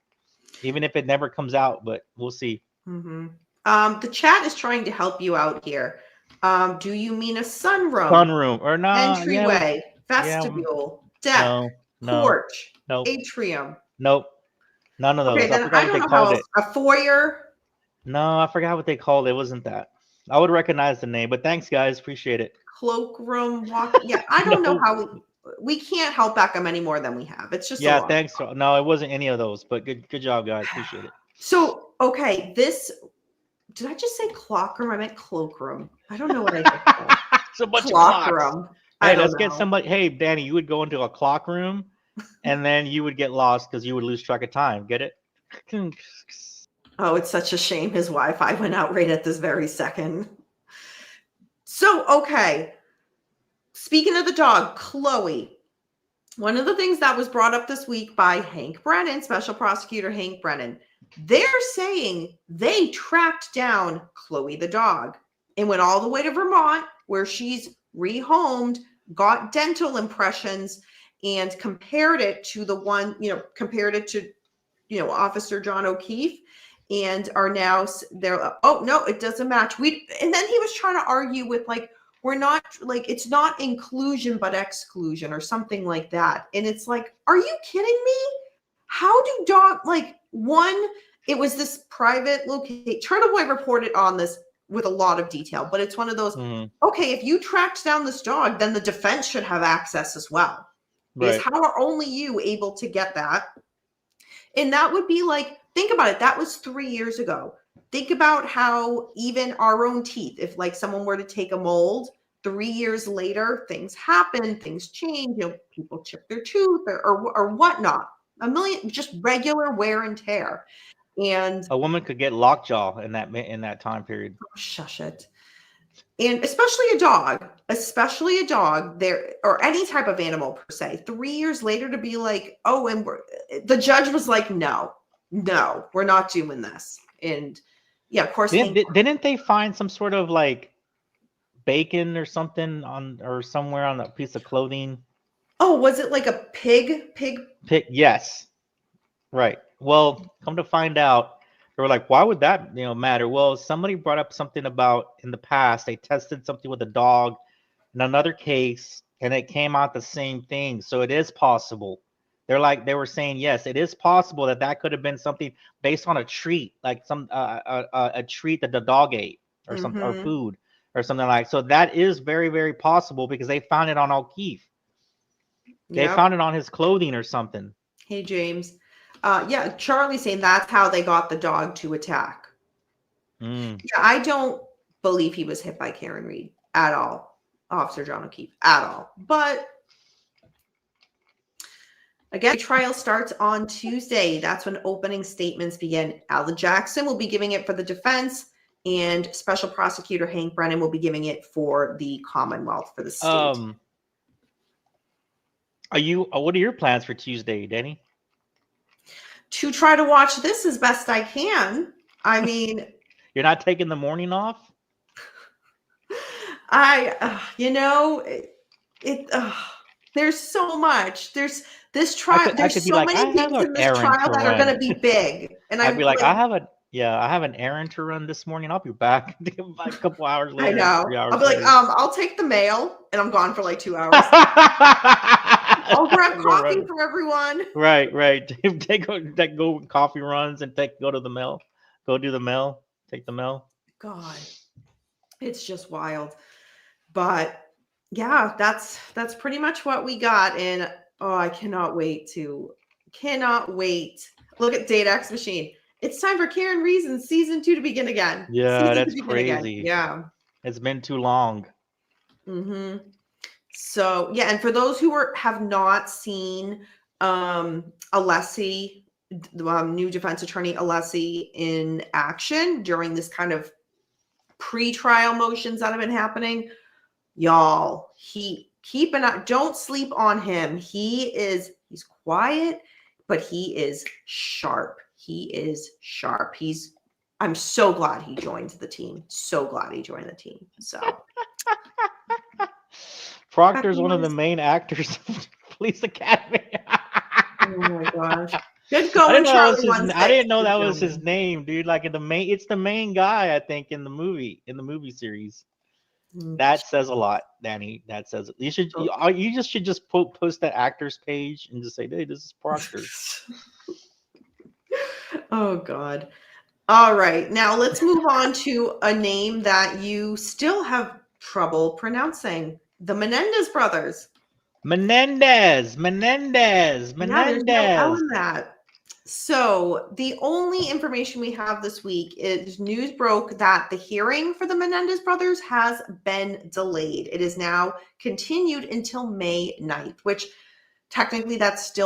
Speaker 2: even if it never comes out. But we'll see.
Speaker 1: Mm-hmm. The chat is trying to help you out here. Do you mean a sunroom,
Speaker 2: Sunroom or not? Yeah,
Speaker 1: entryway,
Speaker 2: yeah.
Speaker 1: vestibule, deck,
Speaker 2: No, no,
Speaker 1: porch,
Speaker 2: nope,
Speaker 1: atrium?
Speaker 2: nope. None of
Speaker 1: Okay,
Speaker 2: those. I
Speaker 1: then
Speaker 2: forgot
Speaker 1: I
Speaker 2: what
Speaker 1: don't
Speaker 2: they
Speaker 1: know how
Speaker 2: called
Speaker 1: else.
Speaker 2: it.
Speaker 1: A foyer.
Speaker 2: No, I forgot what they called it. It wasn't that. I would recognize the name, but thanks, guys. Appreciate it.
Speaker 1: Cloakroom, walk. Yeah, I don't know
Speaker 2: No.
Speaker 1: how we can't help Beckham any more than we have. It's just a
Speaker 2: Yeah,
Speaker 1: lot.
Speaker 2: thanks. No, it wasn't any of those, but good job, guys. Appreciate it.
Speaker 1: So, okay, did I just say cloakroom? I meant cloakroom. I don't know what I just said.
Speaker 2: It's a bunch of clocks.
Speaker 1: Cloakroom. I
Speaker 2: Hey,
Speaker 1: don't
Speaker 2: let's get
Speaker 1: know.
Speaker 2: somebody. Hey, Danny, you would go into a clock room, and then you would get lost because you would lose track of time. Get it?
Speaker 1: Oh, it's such a shame his Wi-Fi went out right at this very second. So, okay. Speaking of the dog, Chloe. One of the things that was brought up this week by Hank Brennan, Special Prosecutor Hank Brennan, they're saying they tracked down Chloe the dog and went all the way to Vermont, where she's rehomed, got dental impressions, and compared it to Officer John O'Keefe, and are now they're, oh no, it doesn't match. And then he was trying to argue with like, we're not like, it's not inclusion but exclusion or something like that. And it's like, are you kidding me? How do it was this private location. Turtle Boy reported on this with a lot of detail, but it's one of those, okay, if you tracked down this dog, then the defense should have access as well. Because how are only you able to get that? And that would be like, think about it. That was 3 years ago. Think about how even our own teeth, if like someone were to take a mold, 3 years later, things happen, things change, people chip their tooth or whatnot. A million, just regular wear and tear. And
Speaker 2: a woman could get lockjaw in that time period.
Speaker 1: Oh, shush it. And especially a dog there, or any type of animal per se, 3 years later to be like, oh, and the judge was like, no, we're not doing this. And yeah, of course.
Speaker 2: Didn't they find some sort of like bacon or something or somewhere on a piece of clothing?
Speaker 1: Oh, was it like a pig?
Speaker 2: Yes. Right. Well, come to find out, they were like, why would that matter? Well, somebody brought up something about in the past they tested something with a dog in another case and it came out the same thing. So it is possible. They were saying, yes, it is possible that could have been something based on a treat, like some a treat that the dog ate or something, or food or something like. So that is very, very possible because they found it on O'Keefe. They found it on his clothing or something.
Speaker 1: Hey, James. Yeah, Charlie's saying that's how they got the dog to attack. Yeah, I don't believe he was hit by Karen Reed at all, Officer John O'Keefe, at all. But again, the trial starts on Tuesday. That's when opening statements begin. Alan Jackson will be giving it for the defense, and Special Prosecutor Hank Brennan will be giving it for the Commonwealth, for the state.
Speaker 2: What are your plans for Tuesday, Danny?
Speaker 1: To try to watch this as best I can. I mean,
Speaker 2: you're not taking the morning off?
Speaker 1: There's so much. There's this trial. There's so many things in this trial that are going to be big. And
Speaker 2: I'd be like, I have an errand to run this morning. I'll be back a couple hours later.
Speaker 1: I know.
Speaker 2: 3 hours
Speaker 1: I'll be
Speaker 2: later.
Speaker 1: like, I'll take the mail, and I'm gone for like 2 hours. I'll grab coffee for everyone.
Speaker 2: Right. Go coffee runs and go to the mail. Go do the mail. Take the mail.
Speaker 1: God, it's just wild. But yeah, that's pretty much what we got. And I cannot wait. Look at Data X Machine. It's time for Karen Reason's season 2 to begin again.
Speaker 2: Yeah, that's crazy. Yeah, it's been too long.
Speaker 1: So yeah, and for those who have not seen Alessi, the new defense attorney Alessi, in action during this kind of pre-trial motions that have been happening, y'all, don't sleep on him. He's quiet, but he is sharp. I'm so glad he joined the team. So.
Speaker 2: Proctor's one of the main actors of Police Academy.
Speaker 1: Oh my gosh. Good
Speaker 2: I
Speaker 1: going,
Speaker 2: didn't know that was
Speaker 1: Charlie
Speaker 2: his. I
Speaker 1: 16.
Speaker 2: didn't know
Speaker 1: Good
Speaker 2: that was his
Speaker 1: going.
Speaker 2: name, dude. Like it's the main guy, I think, in the movie series.
Speaker 1: Mm.
Speaker 2: That says a lot, Danny. That says it. You should just post that actor's page and just say, "Hey, this is Proctor."
Speaker 1: Oh God. All right. Now let's move on to a name that you still have trouble pronouncing. The Menendez brothers.
Speaker 2: Menendez.
Speaker 1: Yeah, there's no L in that. So the only information we have this week is news broke that the hearing for the Menendez brothers has been delayed. It is now continued until May 9th, which technically that's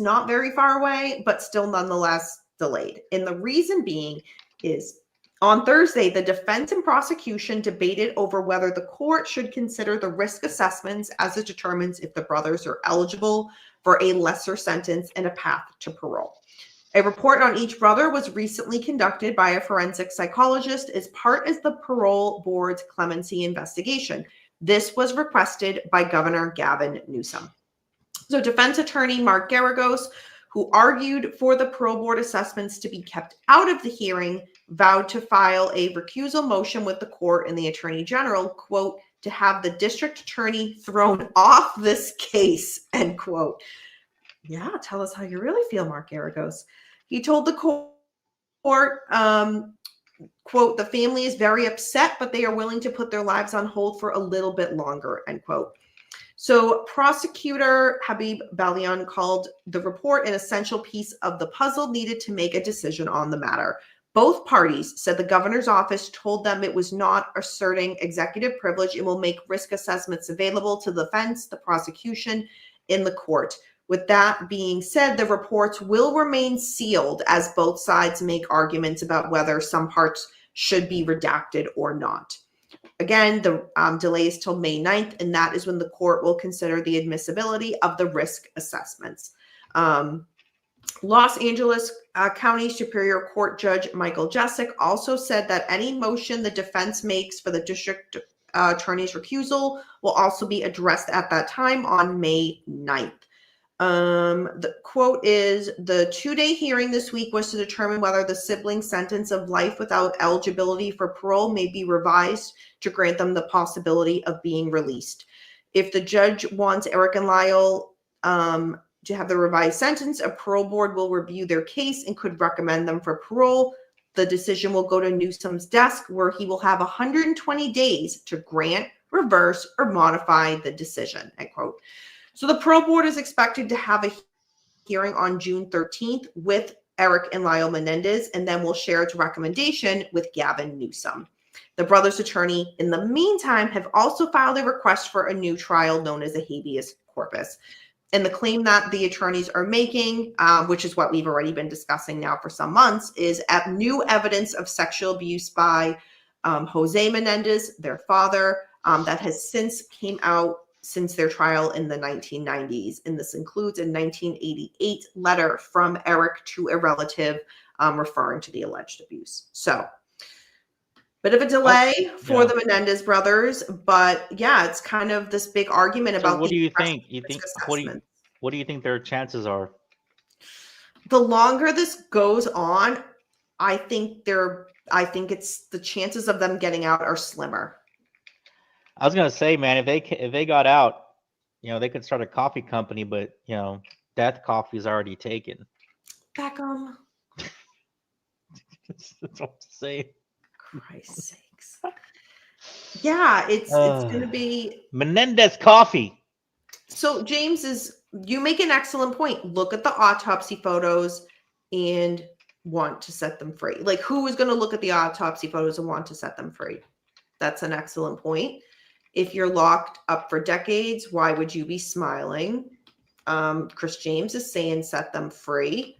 Speaker 1: not very far away, but still nonetheless delayed. And the reason being is on Thursday, the defense and prosecution debated over whether the court should consider the risk assessments as it determines if the brothers are eligible for a lesser sentence and a path to parole. A report on each brother was recently conducted by a forensic psychologist as part of the parole board's clemency investigation. This was requested by Governor Gavin Newsom. So defense attorney Mark Garagos, who argued for the parole board assessments to be kept out of the hearing, vowed to file a recusal motion with the court and the attorney general, quote, to have the district attorney thrown off this case, end quote. Yeah, tell us how you really feel, Mark Garagos. He told the court, quote, the family is very upset, but they are willing to put their lives on hold for a little bit longer, end quote. So prosecutor Habib Balian called the report an essential piece of the puzzle needed to make a decision on the matter. Both parties said the governor's office told them it was not asserting executive privilege and will make risk assessments available to the defense, the prosecution, in the court. With that being said, the reports will remain sealed as both sides make arguments about whether some parts should be redacted or not. Again, the delay is till May 9th, and that is when the court will consider the admissibility of the risk assessments. Los Angeles County Superior Court Judge Michael Jessic also said that any motion the defense makes for the district attorney's recusal will also be addressed at that time on May 9th. The quote is, the 2-day hearing this week was to determine whether the sibling's sentence of life without eligibility for parole may be revised to grant them the possibility of being released. If the judge wants Eric and Lyle to have the revised sentence, a parole board will review their case and could recommend them for parole. The decision will go to Newsom's desk, where he will have 120 days to grant, reverse, or modify the decision, end quote. So the parole board is expected to have a hearing on June 13th with Eric and Lyle Menendez, and then will share its recommendation with Gavin Newsom. The brothers' attorney, in the meantime, have also filed a request for a new trial known as a habeas corpus. And the claim that the attorneys are making, which is what we've already been discussing now for some months, is new evidence of sexual abuse by Jose Menendez, their father, that has since came out since their trial in the 1990s. And this includes a 1988 letter from Eric to a relative referring to the alleged abuse. So, bit of a delay for the Menendez brothers, but yeah, it's kind of this big argument about.
Speaker 2: What do you think? What do you think their chances are?
Speaker 1: The longer this goes on, I think it's the chances of them getting out are slimmer.
Speaker 2: I was gonna say, man, if they got out, they could start a coffee company, but death coffee is already taken.
Speaker 1: Beckham.
Speaker 2: That's what I'm saying.
Speaker 1: Christ's sakes. Yeah, it's going to be
Speaker 2: Menendez coffee.
Speaker 1: So James, you make an excellent point. Look at the autopsy photos and want to set them free. Like, who is going to look at the autopsy photos and want to set them free? That's an excellent point. If you're locked up for decades, why would you be smiling? Chris James is saying set them free.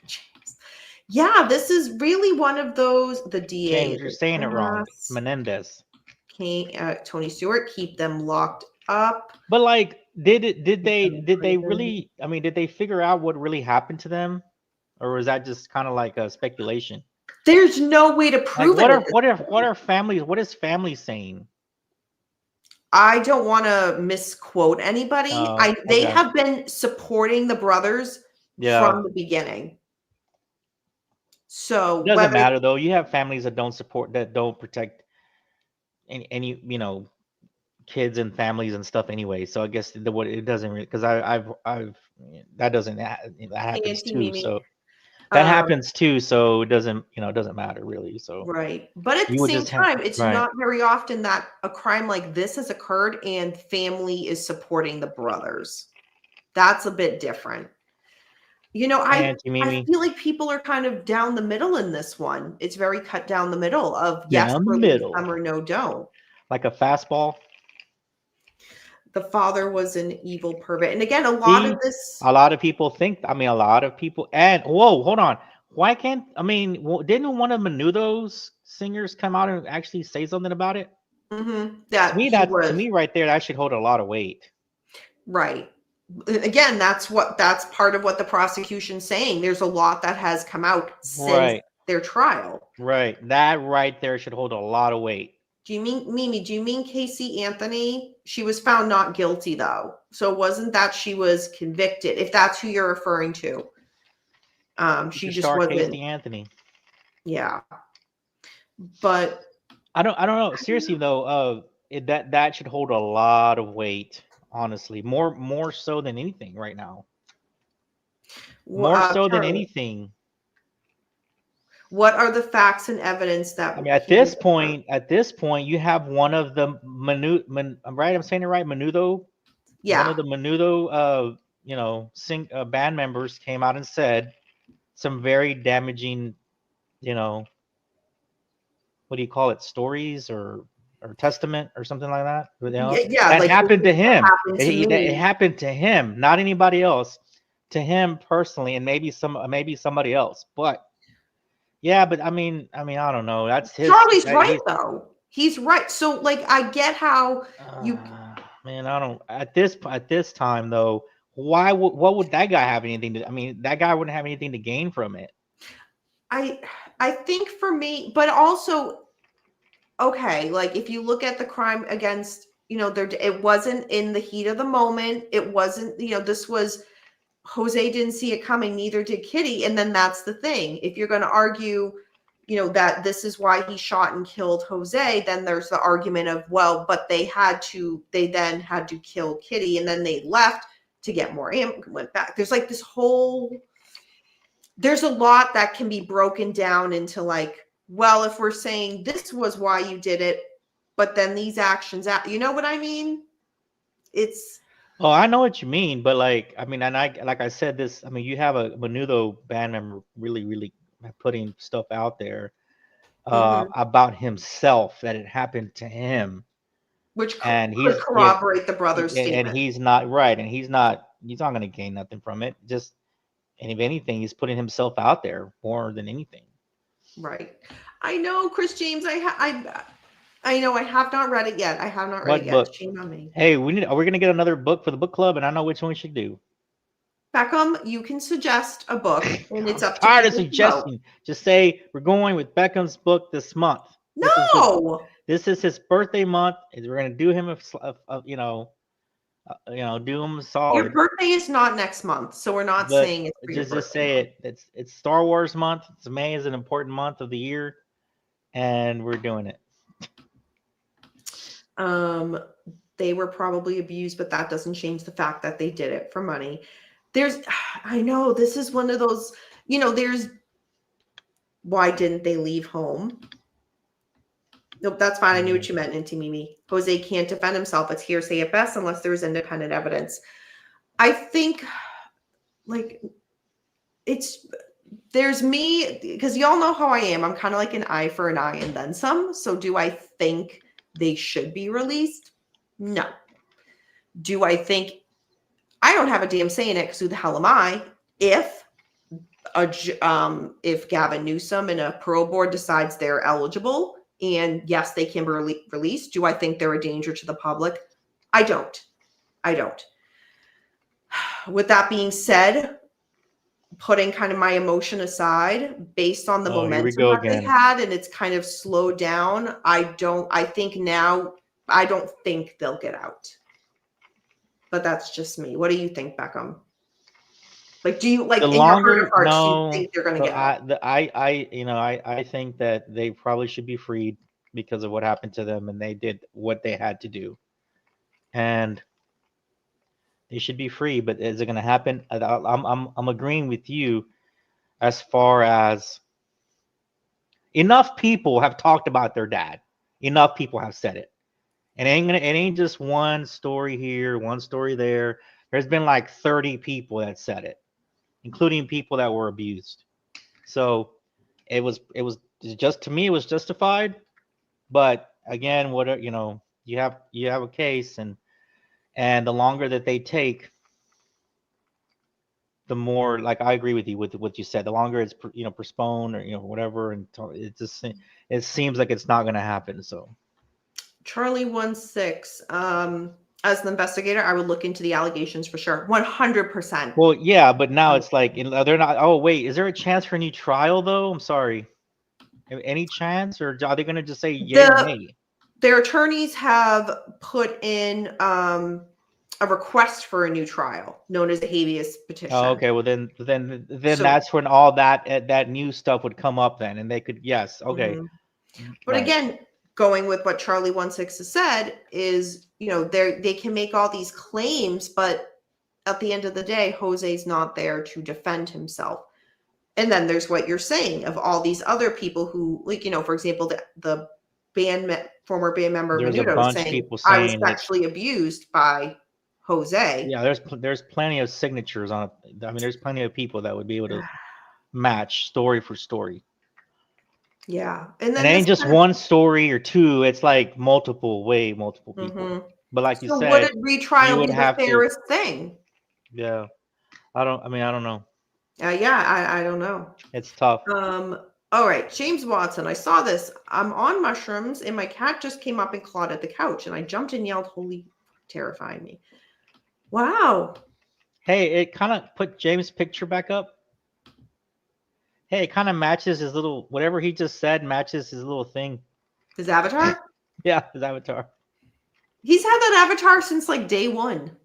Speaker 1: James. Yeah, this is really one of those, the DA.
Speaker 2: James, you're saying it wrong. Menendez.
Speaker 1: Tony Stewart, keep them locked up.
Speaker 2: But like, did they really, did they figure out what really happened to them? Or was that just kind of like a speculation?
Speaker 1: There's no way to prove
Speaker 2: it. What is family saying?
Speaker 1: I don't want to misquote anybody. They
Speaker 2: Okay.
Speaker 1: have been supporting the brothers
Speaker 2: Yeah.
Speaker 1: from the beginning.
Speaker 2: It
Speaker 1: So
Speaker 2: doesn't
Speaker 1: whether
Speaker 2: matter though. You have families that don't support, that don't protect any kids and families and stuff anyway. So I guess what it doesn't really, because I've that doesn't that happens
Speaker 1: Auntie
Speaker 2: too.
Speaker 1: Mimi,
Speaker 2: So that
Speaker 1: um,
Speaker 2: happens too. So it doesn't it doesn't matter really. So
Speaker 1: right. But at the
Speaker 2: you would
Speaker 1: same
Speaker 2: just have
Speaker 1: time, it's
Speaker 2: right.
Speaker 1: not very often that a crime like this has occurred and family is supporting the brothers. That's a bit different.
Speaker 2: Auntie
Speaker 1: I
Speaker 2: Mimi
Speaker 1: feel like people are kind of down the middle in this one. It's very cut down the middle of yes,
Speaker 2: down the
Speaker 1: release
Speaker 2: middle
Speaker 1: them or no, don't.
Speaker 2: like a fastball.
Speaker 1: The father was an evil pervert. And again, a lot of
Speaker 2: See,
Speaker 1: this,
Speaker 2: a lot of people think. I mean, a lot of people. And whoa, hold on. Why can't didn't one of Menudo's singers come out and actually say something about it?
Speaker 1: that he
Speaker 2: To
Speaker 1: was
Speaker 2: me right there, that should hold a lot of weight.
Speaker 1: right. Again, that's part of what the prosecution's saying. There's a lot that has come out since
Speaker 2: Right,
Speaker 1: their trial.
Speaker 2: right. That right there should hold a lot of weight.
Speaker 1: Do you mean Mimi? Do you mean Casey Anthony? She was found not guilty though. So it wasn't that she was convicted, if that's who you're referring to. She just
Speaker 2: Superstar
Speaker 1: wasn't,
Speaker 2: Casey Anthony.
Speaker 1: yeah. But
Speaker 2: I don't know. Seriously though, that should hold a lot of weight. Honestly, more so than anything right now. More so than
Speaker 1: Charlie,
Speaker 2: anything.
Speaker 1: what are the facts and evidence that
Speaker 2: I mean,
Speaker 1: he was
Speaker 2: at this point, you have one of the right? I'm saying it right, Menudo. One
Speaker 1: yeah.
Speaker 2: of the Menudo, band members came out and said some very damaging, you know, what do you call it, stories or testament or something like that.
Speaker 1: Yeah,
Speaker 2: That
Speaker 1: like this
Speaker 2: happened
Speaker 1: is
Speaker 2: to
Speaker 1: what
Speaker 2: him.
Speaker 1: happened to
Speaker 2: It
Speaker 1: me.
Speaker 2: happened to him, not anybody else. To him personally, and maybe somebody else. But yeah, but I don't know. That's his.
Speaker 1: Charlie's right
Speaker 2: He's
Speaker 1: though. He's right. So like I get how you
Speaker 2: man. I don't at this time though. What would that guy have anything to? I mean, that guy wouldn't have anything to gain from it.
Speaker 1: I I think for me, but also okay, like if you look at the crime against, there it wasn't in the heat of the moment. It wasn't, this was Jose didn't see it coming, neither did Kitty. And then that's the thing. If you're going to argue, that this is why he shot and killed Jose, then there's the argument of, well, but they then had to kill Kitty and then they left to get more ammo, went back. There's like there's a lot that can be broken down into like, well, if we're saying this was why you did it, but then these actions out, you know what I mean? It's
Speaker 2: Oh, I know what you mean, but and like I said, this. I mean, you have a Menudo band member really putting stuff out there about himself that it happened to him,
Speaker 1: which
Speaker 2: and
Speaker 1: could corroborate the brother's
Speaker 2: and
Speaker 1: statement.
Speaker 2: he's not right, and he's not going to gain nothing from it. Just and if anything, he's putting himself out there more than anything.
Speaker 1: Right. I know, Chris James. I know. I have not read it yet. I have not read it
Speaker 2: What
Speaker 1: yet.
Speaker 2: book?
Speaker 1: Shame on me.
Speaker 2: Hey, we're gonna get another book for the book club, and I know which one we should do.
Speaker 1: Beckham, you can suggest a book, and it's
Speaker 2: I'm
Speaker 1: up to
Speaker 2: tired of
Speaker 1: people to vote.
Speaker 2: suggesting. Just say we're going with Beckham's book this month.
Speaker 1: No.
Speaker 2: This is his birthday month. We're gonna do him do him a solid.
Speaker 1: Your birthday is not next month, so we're not
Speaker 2: But
Speaker 1: saying it's for your
Speaker 2: just
Speaker 1: birthday
Speaker 2: say
Speaker 1: month.
Speaker 2: it. It's Star Wars month. May is an important month of the year, and we're doing it.
Speaker 1: They were probably abused, but that doesn't change the fact that they did it for money. I know this is one of those, there's why didn't they leave home? Nope, that's fine. I knew what you meant, Auntie Mimi. Jose can't defend himself. It's hearsay at best unless there is independent evidence. I think, like, there's me, because y'all know how I am. I'm kind of like an eye for an eye and then some. So do I think they should be released? No. Do I think, I don't have a damn say in it because who the hell am I? If Gavin Newsom and a parole board decides they're eligible and yes, they can be released, do I think they're a danger to the public? I don't. With that being said, putting kind of my emotion aside, based on the momentum that they had, and it's kind of slowed down, I think now I don't think they'll get out. But that's just me. What do you think, Beckham? Like, do you like
Speaker 2: The
Speaker 1: in your heart of
Speaker 2: longer,
Speaker 1: hearts, do you
Speaker 2: no,
Speaker 1: think they're going to get out?
Speaker 2: I think that they probably should be freed because of what happened to them, and they did what they had to do, and they should be free. But is it going to happen? I'm agreeing with you as far as enough people have talked about their dad. Enough people have said it. And it ain't just one story here, one story there. There's been like 30 people that said it, including people that were abused. So it was just, to me, it was justified. But again, what you have a case, and the longer that they take, the more, like, I agree with you with what you said. The longer it's postponed, or whatever, and it seems like it's not going to happen. So
Speaker 1: Charlie 16. As an investigator, I would look into the allegations for sure. 100%.
Speaker 2: well, yeah, but now it's like they're not. Oh wait, is there a chance for a new trial though? I'm sorry. Any chance, or are they going to just say yay or nay?
Speaker 1: Their attorneys have put in a request for a new trial, known as a habeas petition.
Speaker 2: Oh, okay. Well, then so, that's when all that new stuff would come up then, and they could, yes, okay.
Speaker 1: But right. Again, going with what Charlie 16 has said is, they can make all these claims, but at the end of the day, Jose's not there to defend himself. And then there's what you're saying of all these other people who, like, for example, the former band member Menudo saying, I was sexually abused by Jose.
Speaker 2: Yeah, there's plenty of signatures on it. I mean, there's plenty of people that would be able to match story for story.
Speaker 1: Yeah.
Speaker 2: And then it ain't just one story or two. It's like multiple people. Mm-hmm. But like you said,
Speaker 1: would retrial be the fairest thing?
Speaker 2: Yeah. I don't know.
Speaker 1: I don't know.
Speaker 2: It's tough.
Speaker 1: All right, James Watson, I saw this. I'm on mushrooms and my cat just came up and clawed at the couch and I jumped and yelled, holy, terrifying me. Wow.
Speaker 2: Hey, it kind of put James' picture back up. Hey, it kind of matches his little, whatever he just said matches his little thing.
Speaker 1: His avatar?
Speaker 2: Yeah, his avatar.
Speaker 1: He's had that avatar since like day one.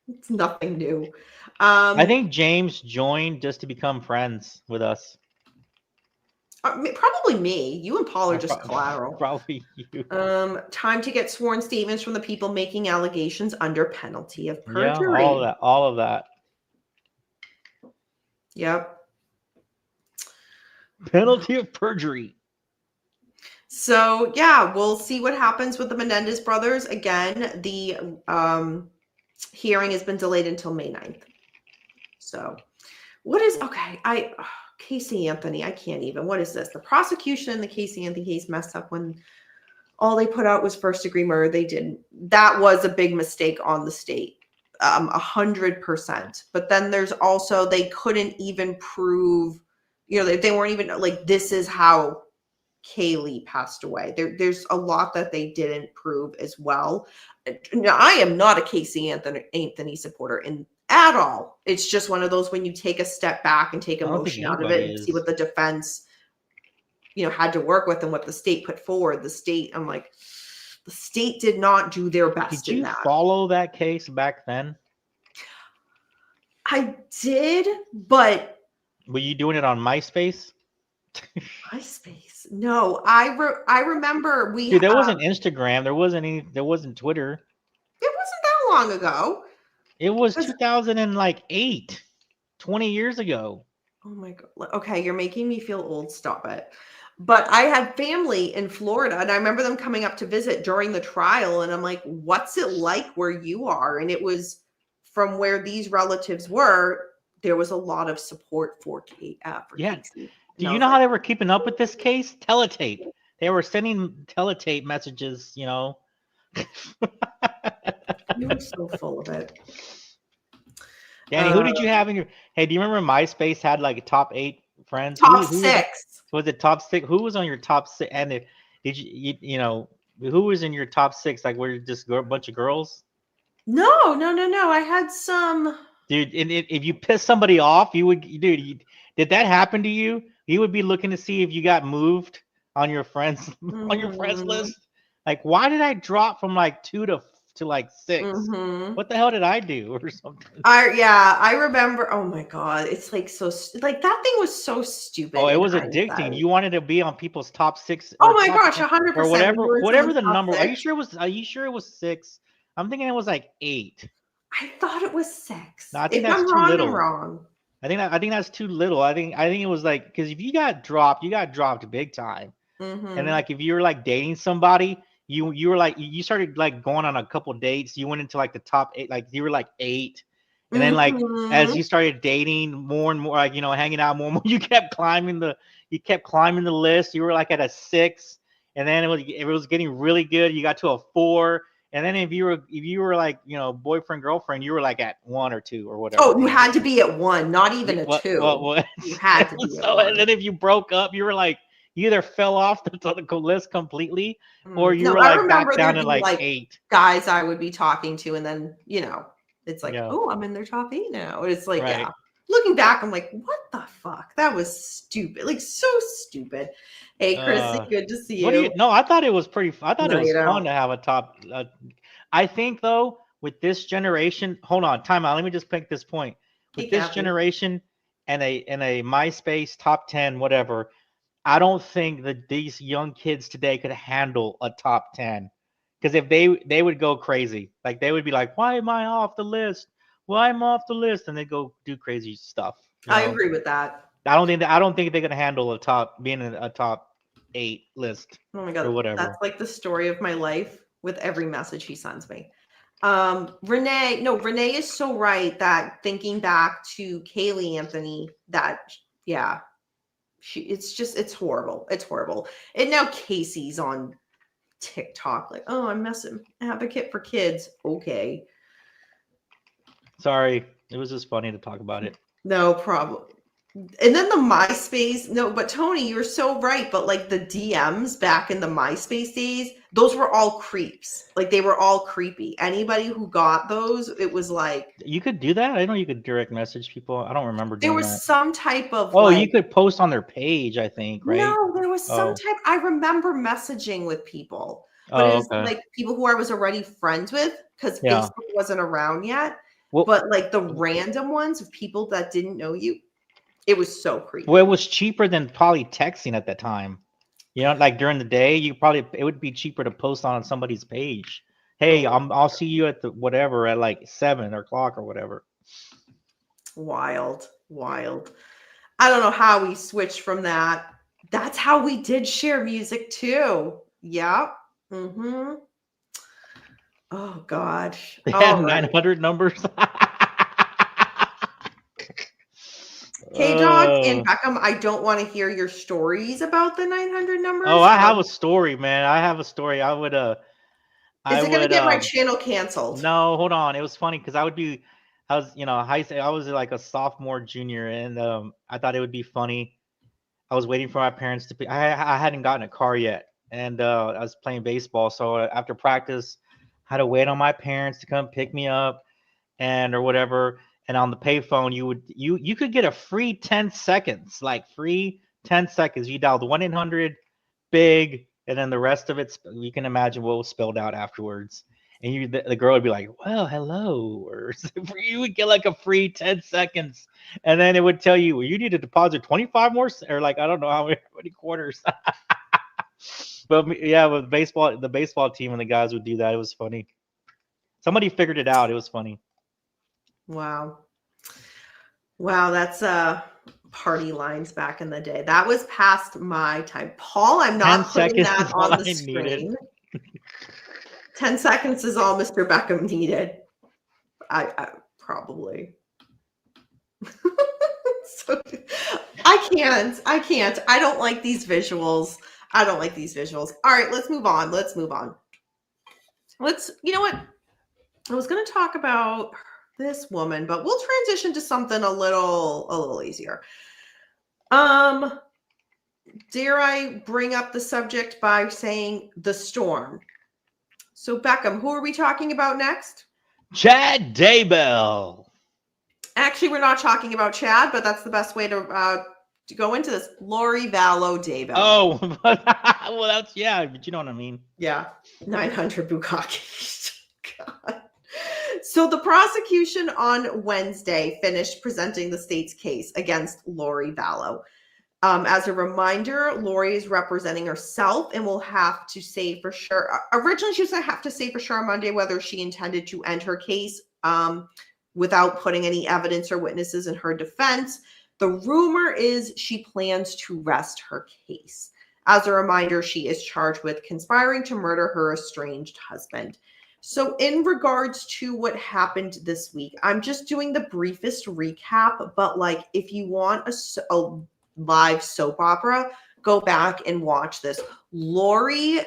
Speaker 1: It's nothing new.
Speaker 2: I think James joined just to become friends with us.
Speaker 1: Probably me. You and Paul are just collateral.
Speaker 2: Probably you.
Speaker 1: Time to get sworn statements from the people making allegations under penalty of perjury.
Speaker 2: Yeah, all of that.
Speaker 1: Yep.
Speaker 2: Penalty of perjury.
Speaker 1: So yeah, we'll see what happens with the Menendez brothers. Again, the hearing has been delayed until May 9th. So what is Casey Anthony? I can't even. What is this? The prosecution in the Casey Anthony case messed up when all they put out was first degree murder. They didn't. That was a big mistake on the state, 100%. But then there's also, they couldn't even prove, they weren't even like, this is how Kaylee passed away. There's a lot that they didn't prove as well. Now, I am not a Casey Anthony supporter at all. It's just one of those when you take a step back and take emotion out of it and see what the defense, had to work with and what the state put forward. The state, I'm like, the state did not do their best.
Speaker 2: Did you follow that case back then?
Speaker 1: I did, but
Speaker 2: were you doing it on MySpace?
Speaker 1: MySpace? No, I remember
Speaker 2: there wasn't Instagram. There wasn't Twitter.
Speaker 1: It wasn't that long ago.
Speaker 2: It was 2008, 20 years ago.
Speaker 1: Oh my God. Okay, you're making me feel old. Stop it. But I had family in Florida, and I remember them coming up to visit during the trial, and I'm like, what's it like where you are? And it was from where these relatives were, there was a lot of support for Casey.
Speaker 2: Do you know how they were keeping up with this case? Teletape. They were sending teletape messages,
Speaker 1: You were so full of it.
Speaker 2: Danny, who did you have in your... Hey, do you remember MySpace had like a top 8 friends?
Speaker 1: Top 6.
Speaker 2: Was it top 6? Who was on your top 6? And did who was in your top 6? Like, were you just a bunch of girls?
Speaker 1: No. I had some...
Speaker 2: Dude, and if you piss somebody off, did that happen to you? You would be looking to see if you got moved on your friends on your friends list. Like, why did I drop from like 2 to like 6?
Speaker 1: Mm-hmm.
Speaker 2: What the hell did I do or something?
Speaker 1: I remember. Oh my god, it's like so like that thing was so stupid.
Speaker 2: Oh, it
Speaker 1: In
Speaker 2: was addicting.
Speaker 1: hindsight.
Speaker 2: You wanted to be on people's top 6
Speaker 1: Oh
Speaker 2: or
Speaker 1: my
Speaker 2: top
Speaker 1: gosh,
Speaker 2: 10 or
Speaker 1: 100%. When
Speaker 2: whatever,
Speaker 1: you were in
Speaker 2: whatever
Speaker 1: someone's
Speaker 2: the
Speaker 1: top
Speaker 2: number. Are you
Speaker 1: six,
Speaker 2: sure it was? Are you sure it was 6? I'm thinking it was like 8.
Speaker 1: I thought it was
Speaker 2: No,
Speaker 1: 6.
Speaker 2: I think
Speaker 1: If
Speaker 2: that's
Speaker 1: I'm
Speaker 2: too
Speaker 1: wrong, I'm
Speaker 2: little.
Speaker 1: wrong.
Speaker 2: I think that's too little. I think it was like, because if you got dropped big time. And then
Speaker 1: Mm-hmm.
Speaker 2: like if you were like dating somebody, you were like you started like going on a couple dates. You went into like the top 8, like you were like 8, and then like as
Speaker 1: Mm-hmm.
Speaker 2: you started dating more and more, like hanging out more and more, you kept climbing the list. You were like at a 6, and then it was getting really good. You got to a 4, and then if you were like boyfriend girlfriend, you were like at 1 or 2 or whatever.
Speaker 1: Oh, you had to be at 1, not even a
Speaker 2: What
Speaker 1: 2. You had to be at
Speaker 2: so, and
Speaker 1: 1.
Speaker 2: then if you broke up, you were like, you either fell off the list completely, or you
Speaker 1: No,
Speaker 2: were
Speaker 1: I
Speaker 2: like back
Speaker 1: remember
Speaker 2: down
Speaker 1: there'd
Speaker 2: to
Speaker 1: be
Speaker 2: like
Speaker 1: like
Speaker 2: 8.
Speaker 1: guys I would be talking to, and then it's like,
Speaker 2: Yeah,
Speaker 1: oh, I'm in their top 8 now. It's like,
Speaker 2: right.
Speaker 1: yeah. Looking back, I'm like, what the fuck? That was stupid. Like so stupid. Hey, Chrissy,
Speaker 2: Uh,
Speaker 1: good to see
Speaker 2: what do you?
Speaker 1: you.
Speaker 2: No, I thought it was pretty. I thought it
Speaker 1: No, you
Speaker 2: was fun
Speaker 1: don't.
Speaker 2: to have a top. I think though, with this generation, hold on, time out. Let me just make this point.
Speaker 1: Hey,
Speaker 2: With this
Speaker 1: Kathy.
Speaker 2: generation and a MySpace top 10, whatever, I don't think that these young kids today could handle a top 10. Because if they would go crazy, like they would be like, "Why am I off the list? Why am I off the list?" And they go do crazy stuff.
Speaker 1: I agree with that.
Speaker 2: I don't think they could handle being in a top 8 list
Speaker 1: Oh my
Speaker 2: or
Speaker 1: god, that's
Speaker 2: whatever.
Speaker 1: like the story of my life with every message he sends me. Renee is so right that thinking back to Kaylee Anthony, that yeah, it's horrible. It's horrible. And now Casey's on TikTok, like, oh, I'm messing advocate for kids. Okay.
Speaker 2: Sorry, it was just funny to talk about it.
Speaker 1: No problem. And then the MySpace, no, but Tony, you're so right. But like the DMs back in the MySpace days, those were all creeps. Like they were all creepy. Anybody who got those, it was like
Speaker 2: You could do that. I know you could direct message people. I don't remember
Speaker 1: there
Speaker 2: doing
Speaker 1: was
Speaker 2: that.
Speaker 1: some type of
Speaker 2: Oh, you
Speaker 1: like,
Speaker 2: could post on their page, I think, right?
Speaker 1: no, there was some
Speaker 2: Oh,
Speaker 1: type. I remember messaging with people, but it
Speaker 2: oh,
Speaker 1: was
Speaker 2: okay.
Speaker 1: like people who I was already friends with because
Speaker 2: Yeah.
Speaker 1: Facebook wasn't around yet.
Speaker 2: Well,
Speaker 1: But like the random ones of people that didn't know you, it was so
Speaker 2: well, it
Speaker 1: creepy.
Speaker 2: was cheaper than probably texting at that time. Like during the day, it would be cheaper to post on somebody's page. Hey,
Speaker 1: Oh,
Speaker 2: I'll see you at the whatever at like 7 o'clock or whatever.
Speaker 1: wild, wild. I don't know how we switched from that. That's how we did share music too. Yep. Mm-hmm. Oh gosh.
Speaker 2: They had
Speaker 1: All right.
Speaker 2: 900 numbers.
Speaker 1: K Dog and
Speaker 2: uh,
Speaker 1: Beckham, I don't want to hear your stories about the 900
Speaker 2: oh,
Speaker 1: numbers.
Speaker 2: I have a story, man. I have a story.
Speaker 1: Is
Speaker 2: I
Speaker 1: it going to
Speaker 2: would
Speaker 1: get my channel canceled?
Speaker 2: no, hold on. It was funny because I was, I was like a sophomore, junior, and I thought it would be funny. I was waiting for my parents to pick. I hadn't gotten a car yet, and I was playing baseball. So after practice, I had to wait on my parents to come pick me up, and or whatever. And on the payphone, you could get a free 10 seconds, like free 10 seconds. You dialed 1-800 big, and then the rest of it, you can imagine what was spelled out afterwards. And the girl would be like, "Well, hello," or you would get like a free 10 seconds, and then it would tell you, well, you need to deposit 25 more, or like I don't know how many quarters. But yeah, with baseball, the baseball team and the guys would do that. It was funny. Somebody figured it out. It was funny.
Speaker 1: Wow. Wow, that's party lines back in the day. That was past my time. Paul, I'm
Speaker 2: 10
Speaker 1: not putting
Speaker 2: seconds
Speaker 1: that
Speaker 2: is all
Speaker 1: on the
Speaker 2: I needed.
Speaker 1: screen. 10 seconds is all Mr. Beckham needed. I probably. So, I can't. I don't like these visuals. I don't like these visuals. All right, let's move on. You know what? I was going to talk about this woman, but we'll transition to something a little easier. Dare I bring up the subject by saying the storm? So Beckham, who are we talking about next?
Speaker 2: Chad Daybell.
Speaker 1: Actually, we're not talking about Chad, but that's the best way to to go into this. Lori Vallow Daybell.
Speaker 2: Oh, well, that's, yeah, but you know what I mean.
Speaker 1: Yeah, 900 Bukkake. God. So the prosecution on Wednesday finished presenting the state's case against Lori Vallow. As a reminder, Lori is representing herself and will have to say for sure. Originally, she was going to have to say for sure on Monday whether she intended to end her case without putting any evidence or witnesses in her defense. The rumor is she plans to rest her case. As a reminder, she is charged with conspiring to murder her estranged husband. So in regards to what happened this week, I'm just doing the briefest recap, but like if you want a live soap opera, go back and watch this. Lori,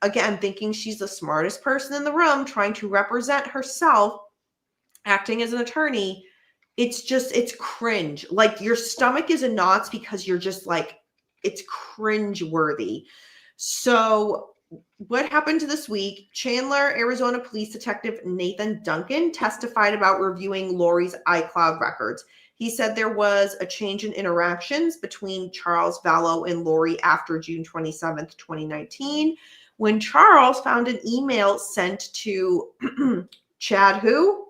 Speaker 1: again, thinking she's the smartest person in the room, trying to represent herself, acting as an attorney. It's cringe. Like your stomach is in knots because you're just like, it's cringe worthy. So what happened this week? Chandler, Arizona Police Detective Nathan Duncan testified about reviewing Lori's iCloud records. He said there was a change in interactions between Charles Vallow and Lori after June 27th, 2019, when Charles found an email sent to Chad who?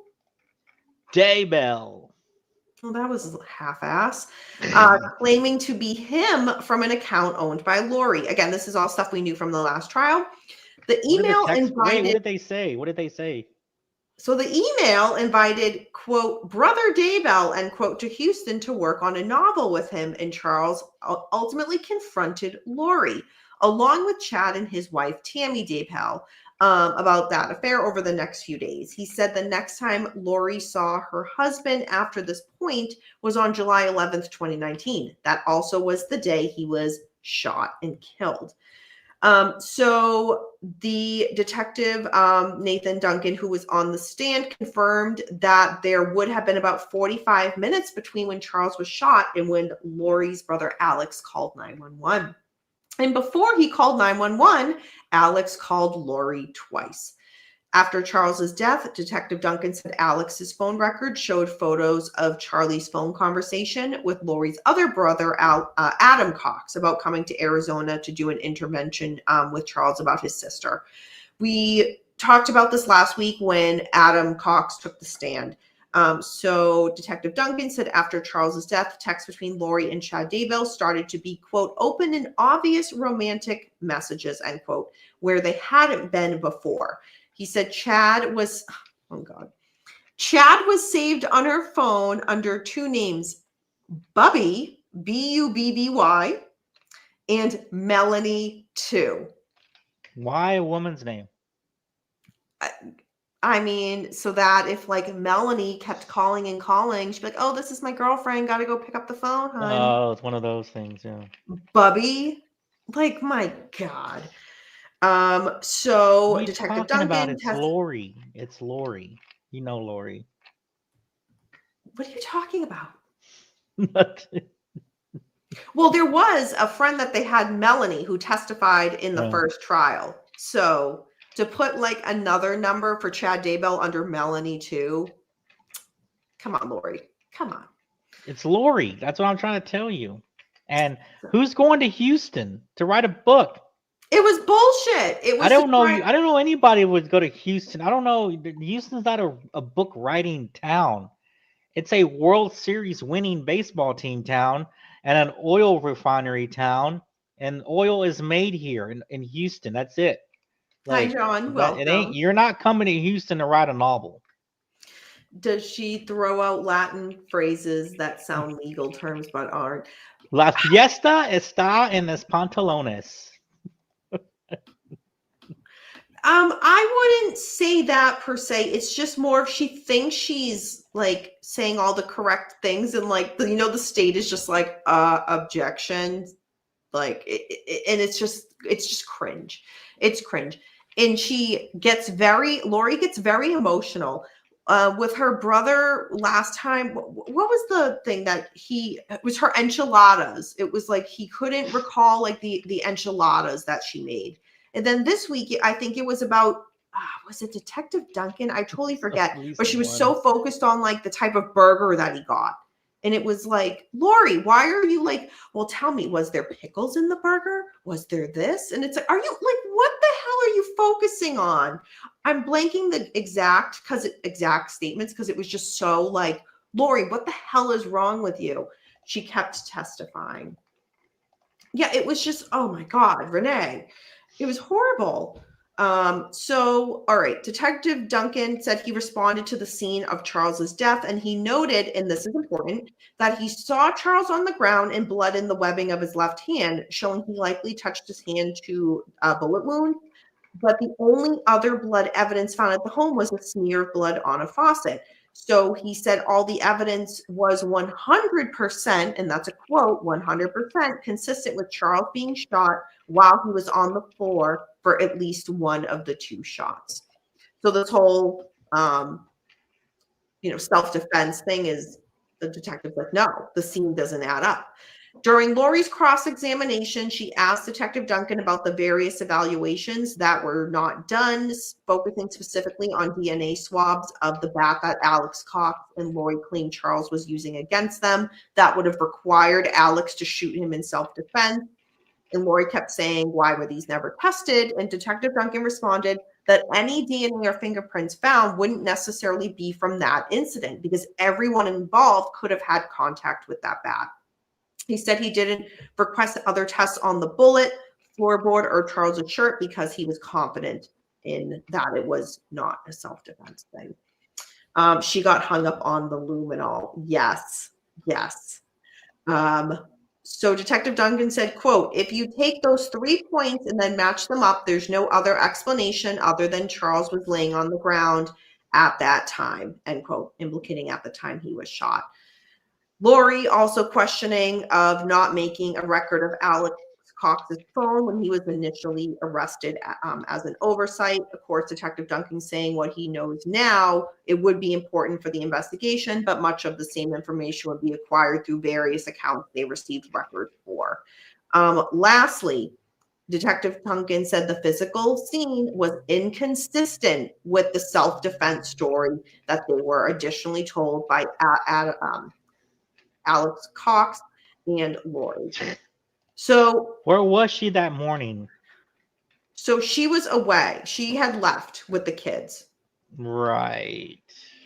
Speaker 2: Daybell.
Speaker 1: Well, that was half-ass. Claiming to be him from an account owned by Lori. Again, this is all stuff we knew from the last trial. The email invited...
Speaker 2: Wait, what did they say? What did they say?
Speaker 1: So the email invited, quote, brother Daybell, end quote, to Houston to work on a novel with him, and Charles ultimately confronted Lori, along with Chad and his wife, Tammy Daybell, about that affair over the next few days. He said the next time Lori saw her husband after this point was on July 11th, 2019. That also was the day he was shot and killed. So the detective, Nathan Duncan, who was on the stand, confirmed that there would have been about 45 minutes between when Charles was shot and when Lori's brother Alex called 911. And before he called 911, Alex called Lori twice. After Charles's death, Detective Duncan said Alex's phone record showed photos of Charlie's phone conversation with Lori's other brother, Adam Cox, about coming to Arizona to do an intervention with Charles about his sister. We talked about this last week when Adam Cox took the stand. So Detective Duncan said after Charles's death, texts between Lori and Chad Daybell started to be, quote, open and obvious romantic messages, end quote, where they hadn't been before. He said Chad was saved on her phone under two names, Bubby, Bubby, and Melanie 2.
Speaker 2: Why a woman's name?
Speaker 1: I mean, so that if like Melanie kept calling and calling, she'd be like, oh, this is my girlfriend. Got to go pick up the phone, hon.
Speaker 2: Oh, it's one of those things, yeah.
Speaker 1: Bubby, like, my God. So Detective Duncan...
Speaker 2: It's Lori. It's Lori. You know Lori.
Speaker 1: What are you talking about? Well, there was a friend that they had, Melanie, who testified in the first trial. So to put like another number for Chad Daybell under Melanie too. Come on, Lori. Come on.
Speaker 2: It's Lori. That's what I'm trying to tell you. And who's going to Houston to write a book?
Speaker 1: It was bullshit. It was.
Speaker 2: I don't know anybody would go to Houston. I don't know. Houston's not a book writing town. It's a World Series winning baseball team town and an oil refinery town. And oil is made here in Houston. That's it.
Speaker 1: Hi, John. Welcome.
Speaker 2: You're not coming to Houston to write a novel.
Speaker 1: Does she throw out Latin phrases that sound legal terms but aren't?
Speaker 2: La fiesta está en los pantalones.
Speaker 1: I wouldn't say that per se. It's just more if she thinks she's like saying all the correct things and like the state is just like objection, like and it's just cringe. It's cringe. And Lori gets very emotional with her brother last time. What was the thing that it was her enchiladas. It was like he couldn't recall like the enchiladas that she made. And then this week, I think it was about, was it Detective Duncan? I totally forget. But she was so focused on like the type of burger that he got. And it was like, Lori, why are you like, well, tell me, was there pickles in the burger? Was there this? And it's like, are you like, what the hell are you focusing on? I'm blanking the exact statements because it was just so like, Lori, what the hell is wrong with you? She kept testifying. Yeah, it was just, oh my God, Renee, it was horrible. So, all right, Detective Duncan said he responded to the scene of Charles's death, and he noted, and this is important, that he saw Charles on the ground and blood in the webbing of his left hand, showing he likely touched his hand to a bullet wound. But the only other blood evidence found at the home was a smear of blood on a faucet. So he said all the evidence was 100%, and that's a quote, 100% consistent with Charles being shot while he was on the floor for at least one of the two shots. So this whole, self-defense thing is the detective's like, no, the scene doesn't add up. During Lori's cross-examination, she asked Detective Duncan about the various evaluations that were not done, focusing specifically on DNA swabs of the bat that Alex Cox and Lori claimed Charles was using against them. That would have required Alex to shoot him in self-defense. And Lori kept saying, why were these never tested? And Detective Duncan responded that any DNA or fingerprints found wouldn't necessarily be from that incident because everyone involved could have had contact with that bat. He said he didn't request other tests on the bullet, floorboard, or Charles's shirt because he was confident in that it was not a self-defense thing. She got hung up on the luminol. Yes. So Detective Duncan said, quote, if you take those 3 points and then match them up, there's no other explanation other than Charles was laying on the ground at that time, end quote, implicating at the time he was shot. Lori also questioning of not making a record of Alex Cox's phone when he was initially arrested as an oversight. Of course, Detective Duncan saying what he knows now, it would be important for the investigation, but much of the same information would be acquired through various accounts they received records for. Lastly, Detective Duncan said the physical scene was inconsistent with the self-defense story that they were additionally told by Alex Cox and Lori. So
Speaker 2: where was she that morning?
Speaker 1: So she was away. She had left with the kids.
Speaker 2: Right.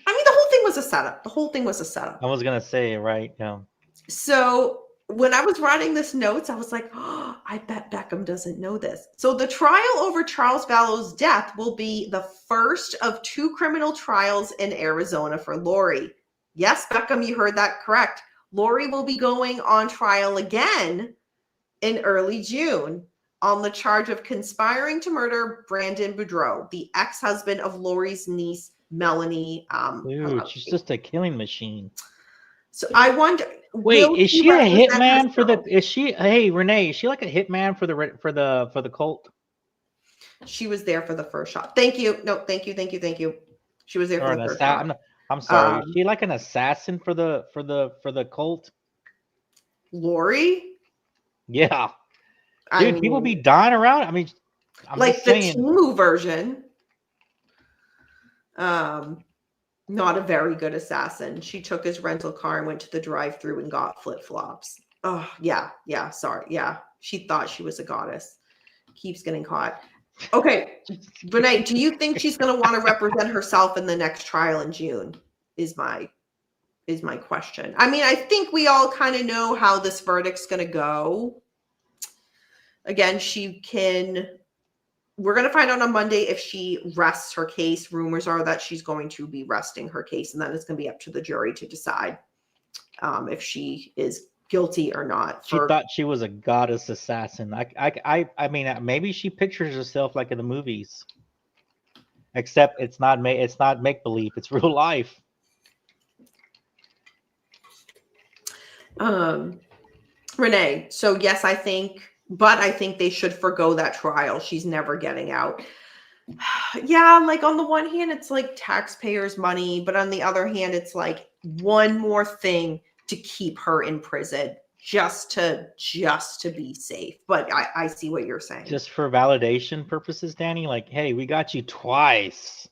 Speaker 1: I mean, the whole thing was a setup.
Speaker 2: I was gonna say, right? Yeah.
Speaker 1: So when I was writing this notes, I was like, oh, I bet Beckham doesn't know this. So the trial over Charles Vallow's death will be the first of 2 criminal trials in Arizona for Lori. Yes, Beckham, you heard that correct. Lori will be going on trial again in early June on the charge of conspiring to murder Brandon Boudreaux, the ex-husband of Lori's niece, Melanie.
Speaker 2: Dude, she's just a killing machine.
Speaker 1: So I wonder.
Speaker 2: Wait, is she a hitman for the? Is she? Hey, Renee, is she like a hitman for the cult?
Speaker 1: She was there for the first shot. Thank you. No, thank you. She was there for the first shot.
Speaker 2: I'm sorry. Is she like an assassin for the cult?
Speaker 1: Lori?
Speaker 2: Yeah. Dude, people be dying around. I mean, I'm
Speaker 1: like the Timu version. Not a very good assassin. She took his rental car and went to the drive-thru and got flip-flops. Oh, yeah. Sorry. Yeah. She thought she was a goddess. Keeps getting caught. Okay. Renee, do you think she's going to want to represent herself in the next trial in June? Is my question. I mean, I think we all kind of know how this verdict's going to go. Again, we're going to find out on Monday if she rests her case. Rumors are that she's going to be resting her case, and then it's going to be up to the jury to decide if she is guilty or not.
Speaker 2: She thought she was a goddess assassin. I mean, maybe she pictures herself like in the movies, except it's not make believe. It's real life.
Speaker 1: Renee. So yes, I think they should forgo that trial. She's never getting out. Yeah, like on the one hand, it's like taxpayers' money, but on the other hand, it's like one more thing to keep her in prison just to be safe. But I see what you're saying.
Speaker 2: Just for validation purposes, Danny. Like, hey, we got you twice.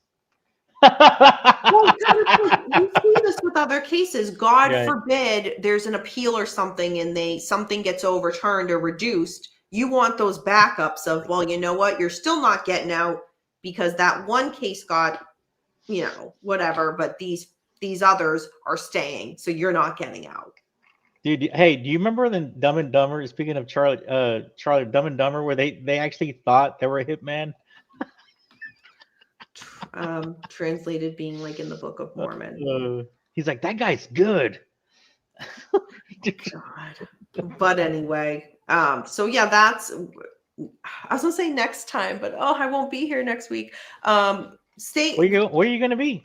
Speaker 1: Well, you see the with other cases. God
Speaker 2: Right.
Speaker 1: forbid there's an appeal or something and something gets overturned or reduced. You want those backups of, well, you know what? You're still not getting out because that one case got, whatever, but these others are staying, so you're not getting out.
Speaker 2: Dude, hey, do you remember the Dumb and Dumber? Speaking of Charlie Dumb and Dumber, where they actually thought they were a hitman?
Speaker 1: Translated being like in the Book of Mormon.
Speaker 2: He's like, that guy's good.
Speaker 1: God. But anyway, so yeah, that's, I was gonna say next time, but I won't be here next week.
Speaker 2: Where are you gonna be?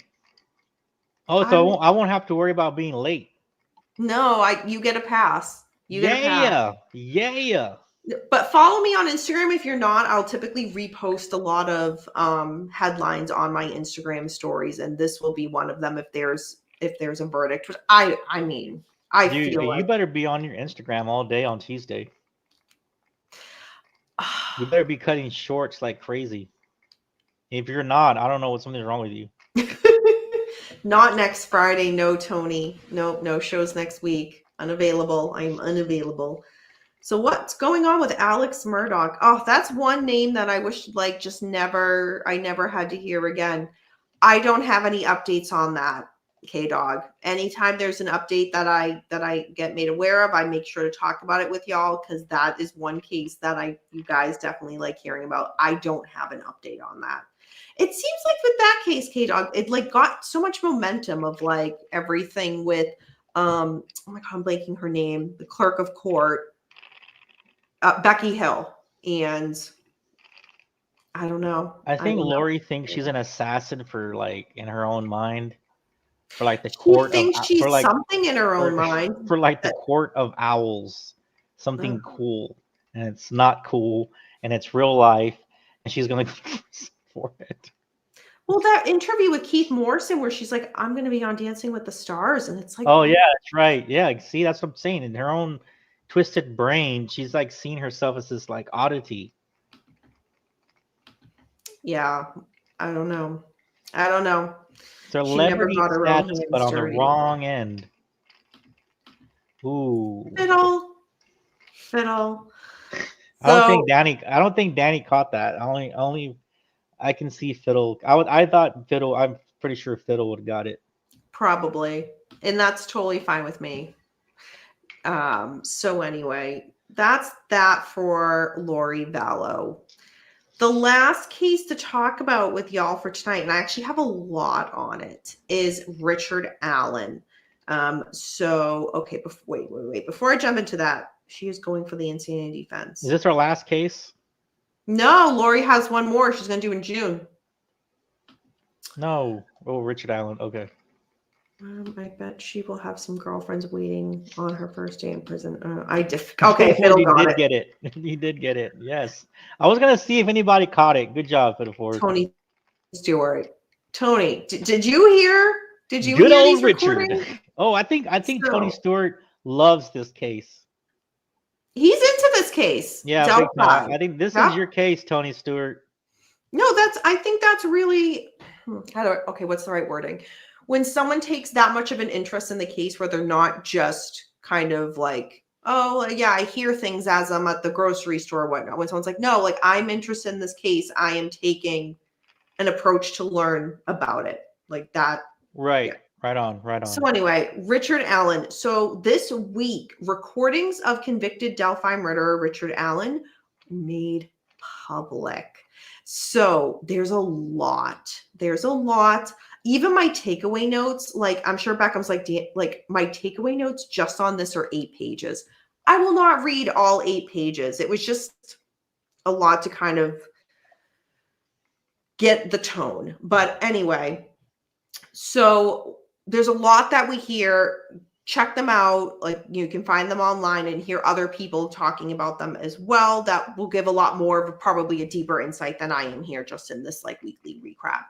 Speaker 2: Oh, so I won't have to worry about being late.
Speaker 1: No, you get a pass. Get a pass.
Speaker 2: Yeah.
Speaker 1: But follow me on Instagram. If you're not, I'll typically repost a lot of headlines on my Instagram stories, and this will be one of them if there's a verdict. Which I mean,
Speaker 2: Dude,
Speaker 1: feel
Speaker 2: you better be on your Instagram all day on Tuesday. You better be cutting shorts like crazy. If you're not, I don't know something's wrong with you.
Speaker 1: Not next Friday. No, Tony. No shows next week. Unavailable. I'm unavailable. So what's going on with Alex Murdaugh? Oh, that's one name that I wish I never had to hear again. I don't have any updates on that, K-Dog. Anytime there's an update that I get made aware of, I make sure to talk about it with y'all because that is one case that you guys definitely like hearing about. I don't have an update on that. It seems like with that case, K-Dog, it like got so much momentum of like everything with oh my God, I'm blanking her name, the clerk of court, Becky Hill, and I don't know.
Speaker 2: I think Lori thinks she's an assassin for like in her own mind, for like the court
Speaker 1: She thinks she's
Speaker 2: like
Speaker 1: something in her own mind
Speaker 2: for like the court of owls, something cool, and it's not cool, and it's real life, and she's gonna go for it.
Speaker 1: Well, that interview with Keith Morrison where she's like, I'm going to be on Dancing with the Stars. And it's like,
Speaker 2: oh, yeah, that's right. Yeah, see, that's what I'm saying. In her own twisted brain, she's like seeing herself as this like oddity.
Speaker 1: Yeah, I don't know.
Speaker 2: Celebrity status, but on the wrong end. Ooh.
Speaker 1: Fiddle.
Speaker 2: I don't think Danny caught that. I can see Fiddle. I thought Fiddle. I'm pretty sure Fiddle would have got it.
Speaker 1: Probably, and that's totally fine with me. So anyway, that's that for Lori Vallow. The last case to talk about with y'all for tonight, and I actually have a lot on it, is Richard Allen. Okay, wait. Before I jump into that, she is going for the insanity defense.
Speaker 2: Is this our last case?
Speaker 1: No, Lori has one more she's going to do in June.
Speaker 2: No. Oh, Richard Allen. Okay.
Speaker 1: I bet she will have some girlfriends waiting on her first day in prison. Okay, Fiddle got it.
Speaker 2: He did get it. Yes. I was going to see if anybody caught it. Good job, Fiddle.
Speaker 1: Tony Stewart. Tony, did you hear? Did you
Speaker 2: Good
Speaker 1: hear
Speaker 2: old
Speaker 1: these
Speaker 2: Richard.
Speaker 1: recordings?
Speaker 2: Oh, I think Tony Stewart loves this case.
Speaker 1: He's into this case.
Speaker 2: Yeah, I think this is your case, Tony Stewart.
Speaker 1: No, I think that's really, what's the right wording? When someone takes that much of an interest in the case where they're not just kind of like, oh, yeah, I hear things as I'm at the grocery store or whatnot. When someone's like, no, like I'm interested in this case, I am taking an approach to learn about it. Like that.
Speaker 2: Right. Yeah. Right on.
Speaker 1: So anyway, Richard Allen. So this week, recordings of convicted Delphi murderer Richard Allen made public. So there's a lot. Even my takeaway notes, like I'm sure Beckham's like my takeaway notes just on this are 8 pages. I will not read all 8 pages. It was just a lot to kind of get the tone. But anyway, so there's a lot that we hear. Check them out. Like you can find them online and hear other people talking about them as well. That will give a lot more of probably a deeper insight than I am here just in this like weekly recap.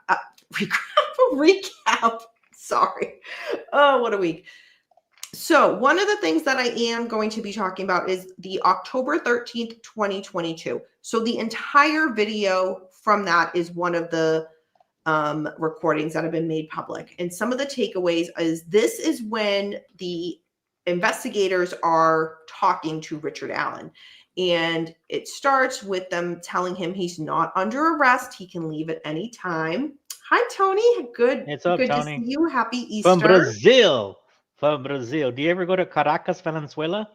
Speaker 1: Sorry. Oh, what a week. So one of the things that I am going to be talking about is the October 13th, 2022. So the entire video from that is one of the recordings that have been made public. And some of the takeaways is this is when the investigators are talking to Richard Allen. And it starts with them telling him he's not under arrest. He can leave at any time. Hi, Tony. Good.
Speaker 2: What's up,
Speaker 1: good
Speaker 2: Tony?
Speaker 1: To see you. Happy Easter.
Speaker 2: From Brazil. From Brazil. Do you ever go to Caracas, Venezuela?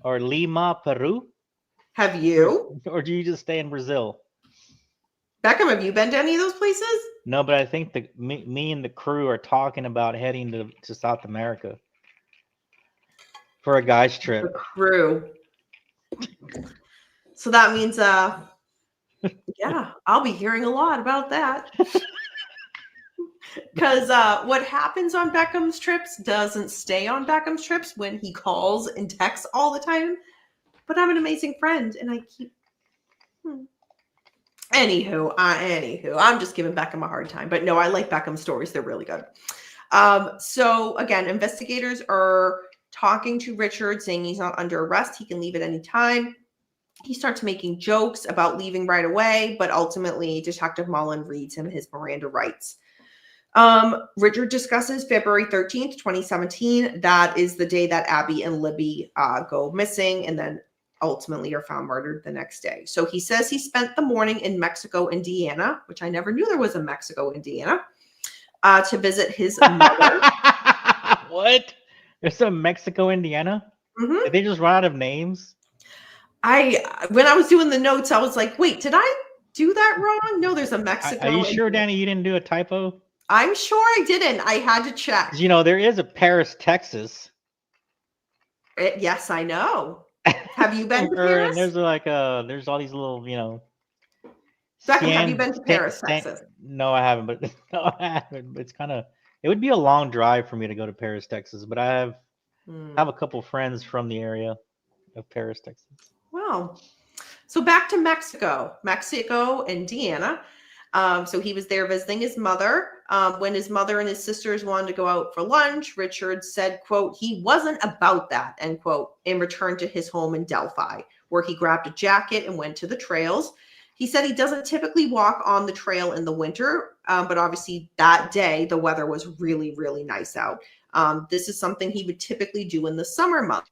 Speaker 2: Or Lima, Peru?
Speaker 1: Have you?
Speaker 2: Or do you just stay in Brazil?
Speaker 1: Beckham, have you been to any of those places?
Speaker 2: No, but I think me and the crew are talking about heading to South America for a guy's trip.
Speaker 1: The crew. So that means, yeah, I'll be hearing a lot about that. Because what happens on Beckham's trips doesn't stay on Beckham's trips when he calls and texts all the time. But I'm an amazing friend, and I keep... Anywho, I'm just giving Beckham a hard time. But no, I like Beckham's stories. They're really good. So again, investigators are talking to Richard, saying he's not under arrest. He can leave at any time. He starts making jokes about leaving right away, but ultimately Detective Mullen reads him his Miranda rights. Richard discusses February 13th, 2017. That is the day that Abby and Libby go missing and then ultimately are found murdered the next day. So he says he spent the morning in Mexico, Indiana, which I never knew there was a Mexico, Indiana, to visit his mother.
Speaker 2: What? There's a Mexico, Indiana?
Speaker 1: Mm-hmm.
Speaker 2: Did they just run out of names?
Speaker 1: When I was doing the notes, I was like, wait, did I do that wrong? No, there's a Mexico.
Speaker 2: Are you sure, Danny, you didn't do a typo?
Speaker 1: I'm sure I didn't. I had to check.
Speaker 2: You know, there is a Paris, Texas.
Speaker 1: Yes, I know. Have you been to Paris?
Speaker 2: And there's there's all these little, you know.
Speaker 1: Beckham, have you been to Paris, Texas?
Speaker 2: No, I haven't. But no, I haven't. It's it would be a long drive for me to go to Paris, Texas. But I have a couple friends from the area of Paris, Texas.
Speaker 1: Wow. So back to Mexico, Indiana. So he was there visiting his mother. When his mother and his sisters wanted to go out for lunch, Richard said, quote, he wasn't about that, end quote, and returned to his home in Delphi, where he grabbed a jacket and went to the trails. He said he doesn't typically walk on the trail in the winter, but obviously that day the weather was really, really nice out. This is something he would typically do in the summer months.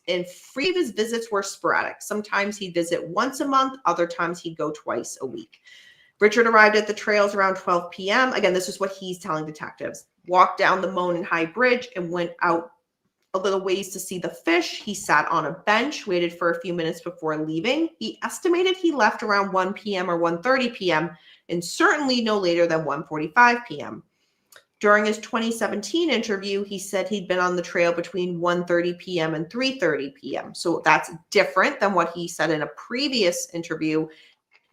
Speaker 1: And free of his visits were sporadic. Sometimes he'd visit once a month. Other times he'd go twice a week. Richard arrived at the trails around 12 p.m. Again, this is what he's telling detectives. Walked down the Monon High Bridge and went out a little ways to see the fish. He sat on a bench, waited for a few minutes before leaving. He estimated he left around 1 p.m. or 1:30 p.m. and certainly no later than 1:45 p.m. During his 2017 interview, he said he'd been on the trail between 1:30 p.m. and 3:30 p.m. So that's different than what he said in a previous interview.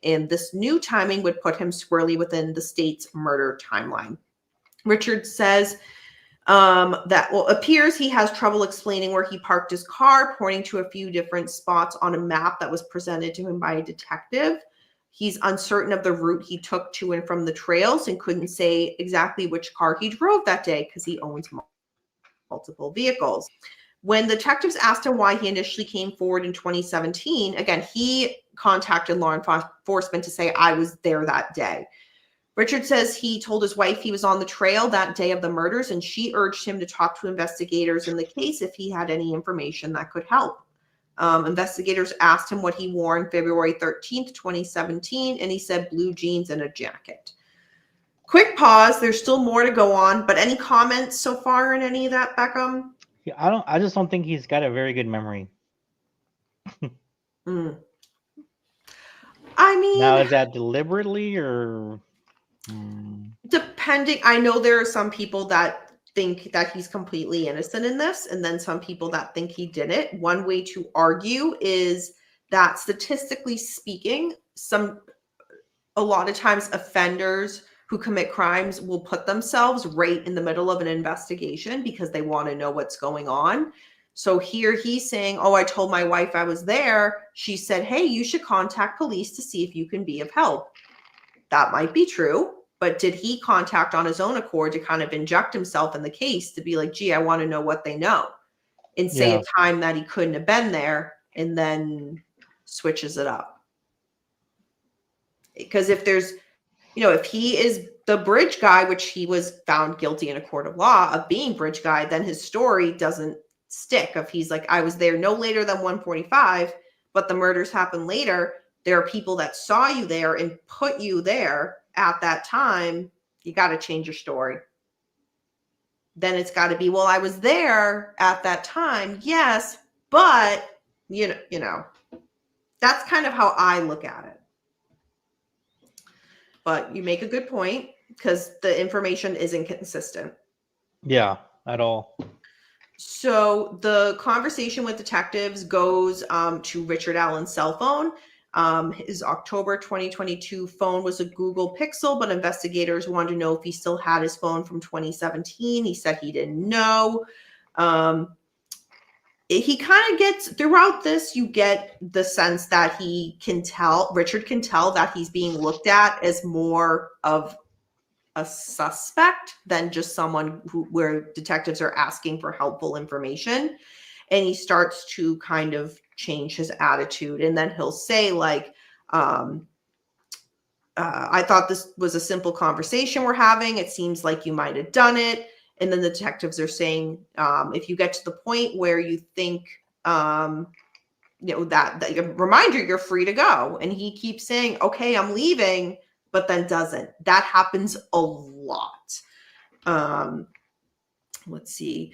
Speaker 1: And this new timing would put him squarely within the state's murder timeline. Richard says appears he has trouble explaining where he parked his car, pointing to a few different spots on a map that was presented to him by a detective. He's uncertain of the route he took to and from the trails and couldn't say exactly which car he drove that day because he owns multiple vehicles. When the detectives asked him why he initially came forward in 2017, again, he contacted law enforcement to say, I was there that day. Richard says he told his wife he was on the trail that day of the murders, and she urged him to talk to investigators in the case if he had any information that could help. Investigators asked him what he wore on February 13th, 2017, and he said blue jeans and a jacket. Quick pause. There's still more to go on, but any comments so far in any of that, Beckham?
Speaker 2: Yeah, I just don't think he's got a very good memory.
Speaker 1: I mean,
Speaker 2: now is that deliberately or
Speaker 1: depending? I know there are some people that think that he's completely innocent in this, and then some people that think he did it. One way to argue is that statistically speaking, a lot of times offenders who commit crimes will put themselves right in the middle of an investigation because they want to know what's going on. So here he's saying, oh, I told my wife I was there. She said, hey, you should contact police to see if you can be of help. That might be true. But did he contact on his own accord to kind of inject himself in the case to be like, gee, I want to know what they know, and say a time that he couldn't have been there and then switches it up? Because if there's, if he is the bridge guy, which he was found guilty in a court of law of being bridge guy, then his story doesn't stick. If he's like, I was there no later than 1:45, but the murders happened later. There are people that saw you there and put you there at that time. You got to change your story. Then it's got to be, well, I was there at that time. Yes, but that's kind of how I look at it. But you make a good point because the information isn't consistent.
Speaker 2: Yeah, at all.
Speaker 1: So the conversation with detectives goes to Richard Allen's cell phone. His October 2022 phone was a Google Pixel, but investigators wanted to know if he still had his phone from 2017. He said he didn't know. He kind of gets, throughout this, you get the sense that Richard can tell that he's being looked at as more of a suspect than just someone where detectives are asking for helpful information. And he starts to kind of change his attitude. And then he'll say, like, I thought this was a simple conversation we're having. It seems like you might have done it. And then the detectives are saying, if you get to the point where you think, that reminder, you're free to go. And he keeps saying, okay, I'm leaving, but then doesn't. That happens a lot. Let's see.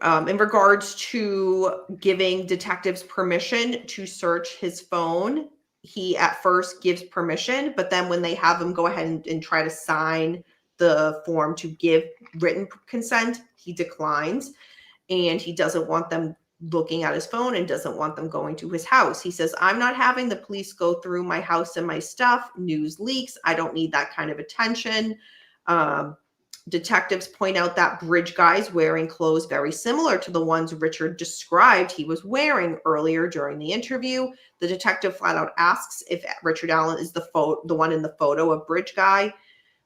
Speaker 1: In regards to giving detectives permission to search his phone, he at first gives permission, but then when they have him go ahead and try to sign the form to give written consent, he declines, and he doesn't want them looking at his phone and doesn't want them going to his house. He says, I'm not having the police go through my house and my stuff. News leaks. I don't need that kind of attention. Detectives point out that bridge guy's wearing clothes very similar to the ones Richard described he was wearing earlier during the interview. The detective flat out asks if Richard Allen is the one in the photo of bridge guy.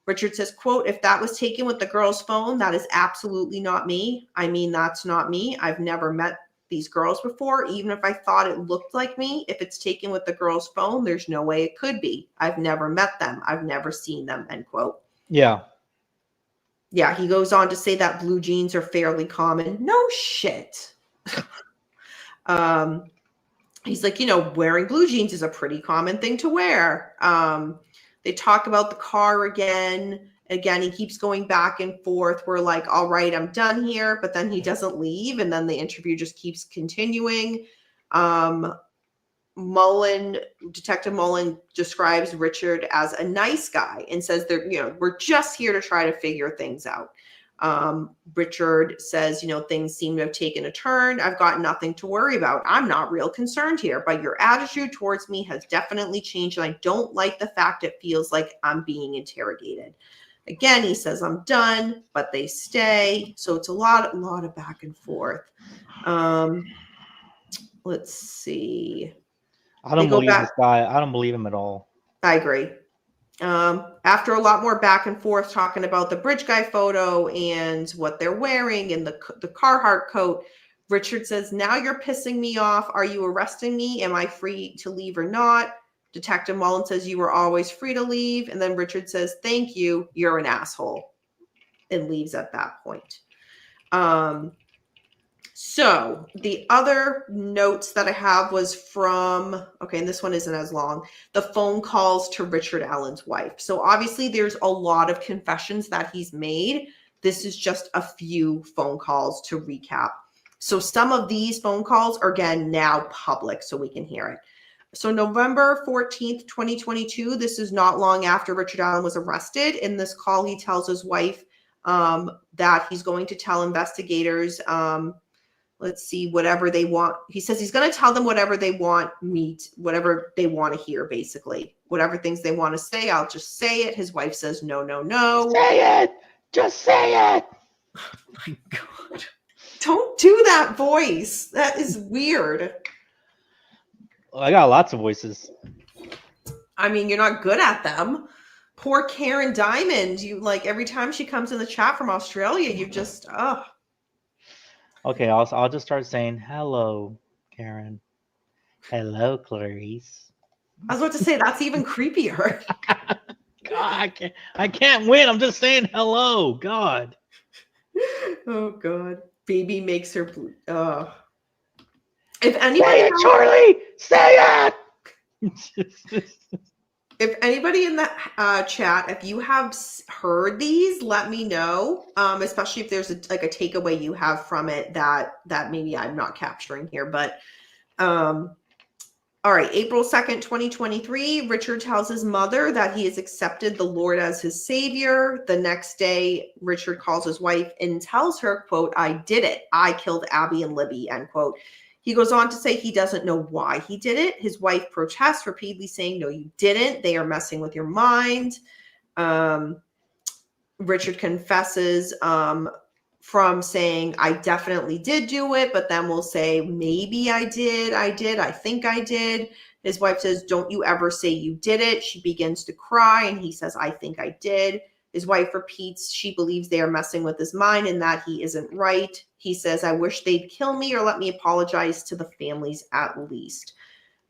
Speaker 1: Richard says, quote, if that was taken with the girl's phone, that is absolutely not me. I mean, that's not me. I've never met these girls before. Even if I thought it looked like me, if it's taken with the girl's phone, there's no way it could be. I've never met them. I've never seen them, end quote.
Speaker 2: Yeah.
Speaker 1: Yeah, he goes on to say that blue jeans are fairly common. No shit. He's like, wearing blue jeans is a pretty common thing to wear. They talk about the car again. Again, he keeps going back and forth. We're like, all right, I'm done here. But then he doesn't leave. And then the interview just keeps continuing. Detective Mullen describes Richard as a nice guy and says we're just here to try to figure things out. Richard says, things seem to have taken a turn. I've got nothing to worry about. I'm not real concerned here, but your attitude towards me has definitely changed. And I don't like the fact it feels like I'm being interrogated. Again, he says, I'm done, but they stay. So it's a lot of back and forth. Let's see.
Speaker 2: I don't believe this guy. I don't believe him at all.
Speaker 1: I agree. After a lot more back and forth talking about the bridge guy photo and what they're wearing and the Carhartt coat, Richard says, now you're pissing me off. Are you arresting me? Am I free to leave or not? Detective Mullen says, you were always free to leave. And then Richard says, thank you. You're an asshole. And leaves at that point. So the other notes that I have was from, and this one isn't as long, the phone calls to Richard Allen's wife. So obviously there's a lot of confessions that he's made. This is just a few phone calls to recap. So some of these phone calls are, again, now public so we can hear it. So November 14th, 2022, this is not long after Richard Allen was arrested. In this call, he tells his wife that he's going to tell investigators let's see, whatever they want. He says he's going to tell them whatever they want whatever they want to hear, basically. Whatever things they want to say, I'll just say it. His wife says, no, no, no.
Speaker 2: Say it. Just say it.
Speaker 1: Oh my God. Don't do that voice. That is weird.
Speaker 2: Well, I got lots of voices.
Speaker 1: I mean, you're not good at them. Poor Karen Diamond. Every time she comes in the chat from Australia, you just,
Speaker 2: Okay, I'll just start saying, hello, Karen. Hello, Clarice.
Speaker 1: I was about to say that's even creepier.
Speaker 2: God, I can't win. I'm just saying hello. God.
Speaker 1: Oh God. Baby makes her blue. If anybody
Speaker 2: say it, Charlie, say it.
Speaker 1: If anybody in the chat, if you have heard these, let me know. Especially if there's a takeaway you have from it that maybe I'm not capturing here. But all right, April 2nd, 2023, Richard tells his mother that he has accepted the Lord as his savior. The next day, Richard calls his wife and tells her, quote, "I did it. I killed Abby and Libby," end quote. He goes on to say he doesn't know why he did it. His wife protests, repeatedly saying, "No, you didn't. They are messing with your mind." Richard confesses from saying, "I definitely did do it," but then will say, "Maybe I did, I think I did." His wife says, "Don't you ever say you did it." She begins to cry and he says, "I think I did." His wife repeats she believes they are messing with his mind and that he isn't right. He says, "I wish they'd kill me or let me apologize to the families at least."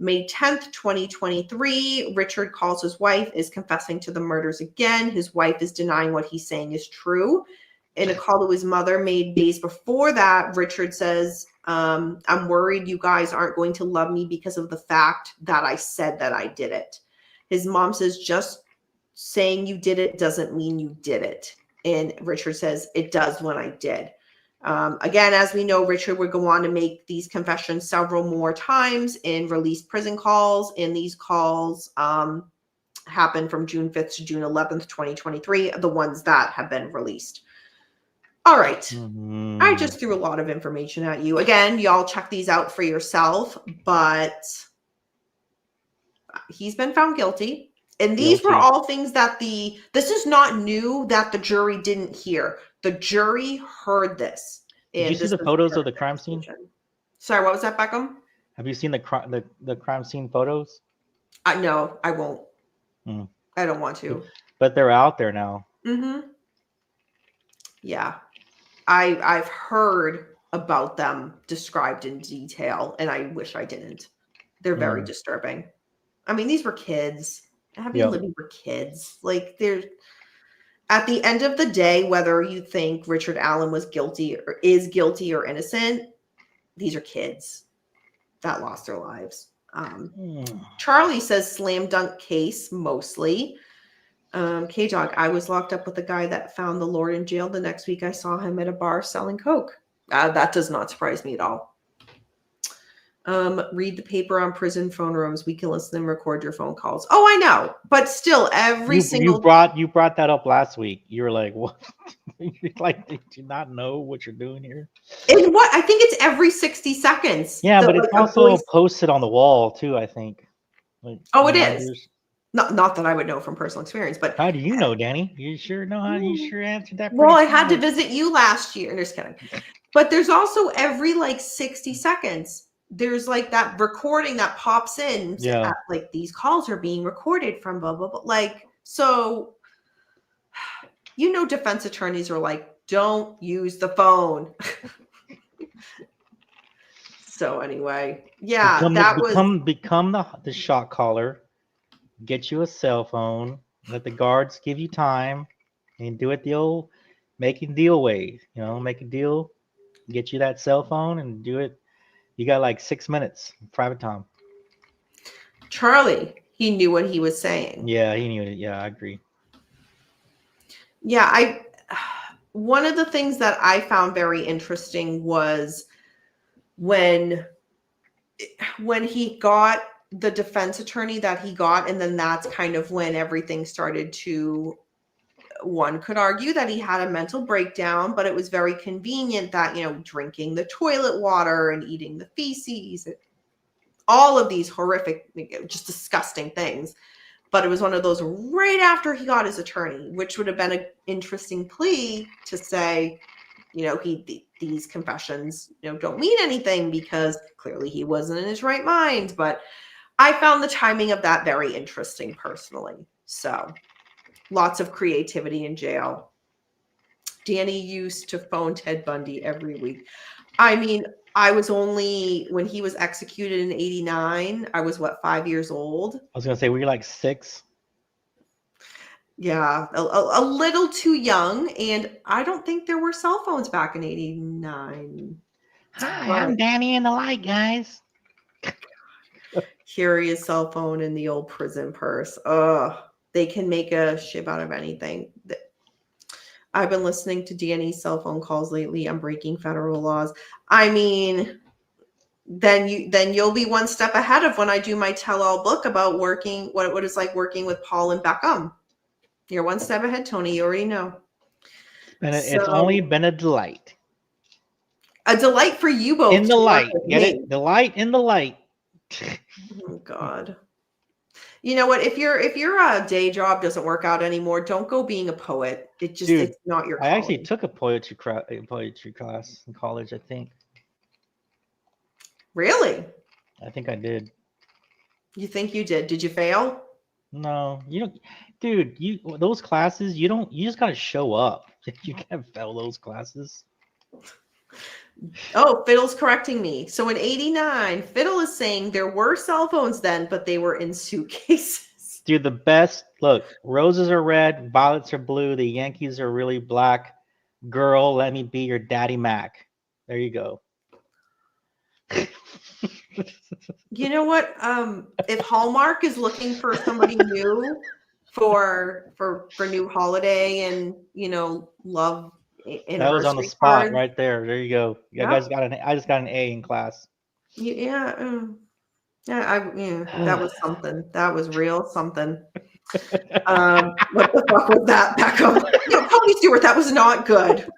Speaker 1: May 10th, 2023, Richard calls his wife, is confessing to the murders again. His wife is denying what he's saying is true. In a call to his mother made days before that, Richard says, "I'm worried you guys aren't going to love me because of the fact that I said that I did it." His mom says, "Just saying you did it doesn't mean you did it." And Richard says, "It does when I did." Again, as we know, Richard would go on to make these confessions several more times in released prison calls. And these calls happened from June 5th to June 11th, 2023, the ones that have been released. All right.
Speaker 2: Mm-hmm.
Speaker 1: I just threw a lot of information at you. Again, y'all check these out for yourself, but he's been found guilty. And these were all things that this is not new that the jury didn't hear. The jury heard this.
Speaker 2: Did you see the photos of the crime scene?
Speaker 1: Sorry, what was that, Beckham?
Speaker 2: Have you seen the crime scene photos?
Speaker 1: No, I won't. I don't want to.
Speaker 2: But they're out there now.
Speaker 1: Mm-hmm. Yeah. I've heard about them described in detail, and I wish I didn't. They're very disturbing. I mean, these were kids. Abby and Libby were kids. Like, they're at the end of the day, whether you think Richard Allen was guilty or is guilty or innocent, these are kids that lost their lives. Charlie says slam dunk case mostly. K-Dog, I was locked up with a guy that found the Lord in jail. The next week I saw him at a bar selling coke. That does not surprise me at all. Read the paper on prison phone rooms. We can listen and record your phone calls. Oh, I know. But still,
Speaker 2: you brought that up last week. You were like, what? Like, did you not know what you're doing here?
Speaker 1: And what? I think it's every 60 seconds.
Speaker 2: Yeah, but it's also posted on the wall too, I think. Like,
Speaker 1: it is. Not that I would know from personal experience, but
Speaker 2: how do you know, Danny? You sure know how you sure answered that?
Speaker 1: Well, I had to visit you last year. Just kidding. But there's also every 60 seconds, there's that recording that pops in.
Speaker 2: Yeah.
Speaker 1: These calls are being recorded from blah, blah, blah. So, defense attorneys are like, don't use the phone. So anyway, yeah,
Speaker 2: become the shot caller. Get you a cell phone. Let the guards give you time, and do it the old making deal way. Make a deal, get you that cell phone, and do it. You got 6 minutes private time.
Speaker 1: Charlie, he knew what he was saying.
Speaker 2: Yeah, he knew it. Yeah, I agree.
Speaker 1: Yeah, one of the things that I found very interesting was when he got the defense attorney that he got, and then that's kind of when everything started to, one could argue that he had a mental breakdown, but it was very convenient that, drinking the toilet water and eating the feces, all of these horrific, just disgusting things. But it was one of those right after he got his attorney, which would have been an interesting plea to say, these confessions, don't mean anything because clearly he wasn't in his right mind. But I found the timing of that very interesting personally. So lots of creativity in jail. Danny used to phone Ted Bundy every week. I mean, I was only, when he was executed in 89, I was what, 5 years old?
Speaker 2: I was gonna say, were you like 6?
Speaker 1: Yeah, a little too young, and I don't think there were cell phones back in 89.
Speaker 2: Hi, I'm Danny in the light, guys.
Speaker 1: Here he is, cell phone in the old prison purse. Ugh, they can make a shib out of anything. I've been listening to Danny's cell phone calls lately. I'm breaking federal laws. I mean, then you'll be one step ahead of when I do my tell-all book about working, what it's like working with Paul and Beckham. You're one step ahead, Tony. You already know.
Speaker 2: And it's only been a delight.
Speaker 1: A delight for you both.
Speaker 2: In the light. Get it? The light in the light.
Speaker 1: Oh God. You know what? If your day job doesn't work out anymore, don't go being a poet. It's not your calling.
Speaker 2: I actually took a poetry class in college, I think.
Speaker 1: Really?
Speaker 2: I think I did.
Speaker 1: You think you did? Did you fail?
Speaker 2: No, you don't, dude. Those classes, you just gotta show up. You can't fail those classes.
Speaker 1: Oh, Fiddle's correcting me. So in 89, Fiddle is saying there were cell phones then, but they were in suitcases.
Speaker 2: Dude, the best. Look, roses are red, violets are blue, the Yankees are really black. Girl, let me be your daddy Mac. There you go.
Speaker 1: You know what? If Hallmark is looking for somebody new for new holiday and love anniversary
Speaker 2: that was on the spot
Speaker 1: cards,
Speaker 2: right there. There you go. You guys got I just got an A in class.
Speaker 1: Yeah, that was something. That was real something. What the fuck was that? Back up. Tony Stewart, that was not good.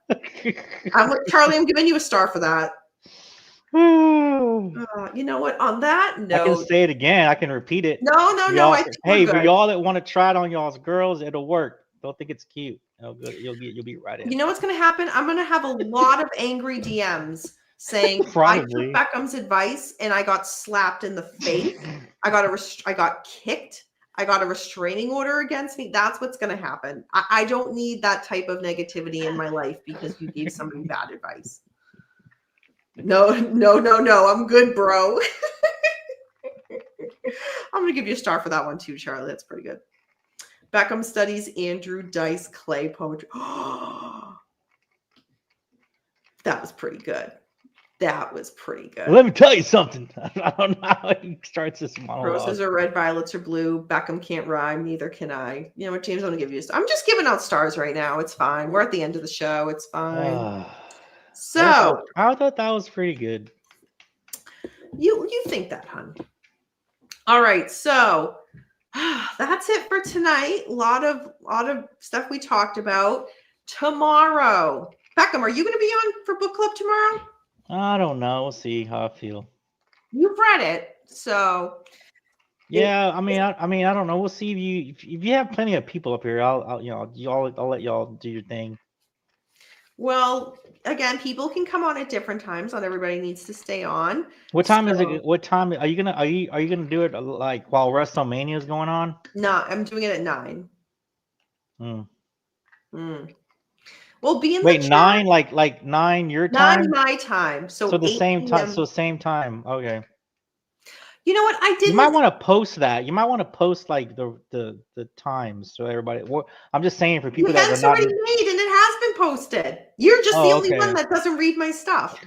Speaker 1: Charlie, I'm giving you a star for that. You know what? On that note,
Speaker 2: I can say it again. I can repeat it.
Speaker 1: No.
Speaker 2: Hey, for y'all that want to try it on y'all's girls, it'll work. Don't think it's cute. You'll be right in.
Speaker 1: You know what's going to happen? I'm going to have a lot of angry DMs saying I took Beckham's advice and I got slapped in the face. I got kicked. I got a restraining order against me. That's what's going to happen. I don't need that type of negativity in my life because you gave somebody bad advice. No. I'm good, bro. I'm going to give you a star for that one too, Charlie. That's pretty good. Beckham studies Andrew Dice Clay poetry. That was pretty good.
Speaker 2: Let me tell you something. I don't know how he starts this monologue.
Speaker 1: Roses are red, violets are blue. Beckham can't rhyme. Neither can I. You know what, James? I'm going to give you a star. I'm just giving out stars right now. It's fine. We're at the end of the show. It's fine. So
Speaker 2: I thought that was pretty good.
Speaker 1: You think that, hon? All right. So that's it for tonight. A lot of stuff we talked about. Tomorrow, Beckham, are you going to be on for book club tomorrow?
Speaker 2: I don't know. We'll see how I feel.
Speaker 1: You've read it, so
Speaker 2: yeah. I mean, I don't know. We'll see if you have plenty of people up here. I'll let y'all do your thing.
Speaker 1: Well, again, people can come on at different times. Not everybody needs to stay on.
Speaker 2: What time is it? What time are you gonna do it like while WrestleMania is going on?
Speaker 1: No, I'm doing it at 9. Well, be in the chat.
Speaker 2: 9, like 9 your time?
Speaker 1: 9 my time. So
Speaker 2: the same time. So same time. Okay.
Speaker 1: You know what? I did.
Speaker 2: You might want to post that. You might want to post like the times so everybody. I'm just saying for people that are not.
Speaker 1: Already made and it has been posted. You're just the only one that doesn't read my stuff.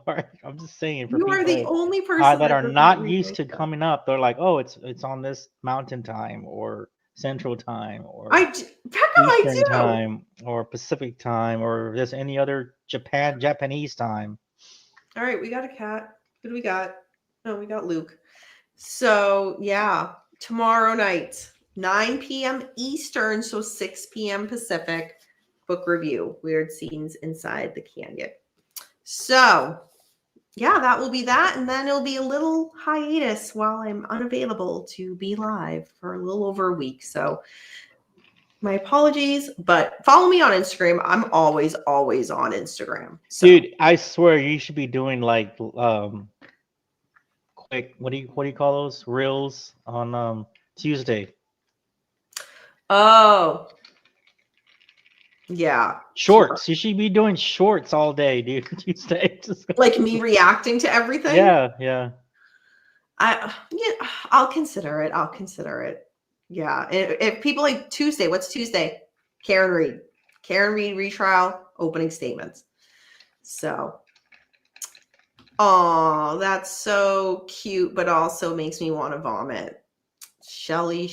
Speaker 2: I'm just saying for
Speaker 1: people are the only person
Speaker 2: that are not used to coming up. They're like, oh, it's on this mountain time or Central Time or Eastern time or Pacific time or there's any other Japanese time.
Speaker 1: All right, we got a cat. Who do we got? Oh, we got Luke. So yeah, tomorrow night, 9 p.m. Eastern, so 6 p.m. Pacific, book review, Weird Scenes Inside the Canyon. So yeah, that will be that. And then it'll be a little hiatus while I'm unavailable to be live for a little over a week. So my apologies, but follow me on Instagram. I'm always on Instagram. So.
Speaker 2: Dude, I swear you should be doing like quick, what do you call those? Reels on Tuesday.
Speaker 1: Oh. Yeah.
Speaker 2: Shorts. You should be doing shorts all day, dude. Tuesday.
Speaker 1: Like me reacting to everything.
Speaker 2: Yeah.
Speaker 1: I'll consider it. I'll consider it. Yeah. If people like Tuesday, what's Tuesday? Karen Reed retrial, opening statements. So, oh, that's so cute, but also makes me want to vomit. Shelly.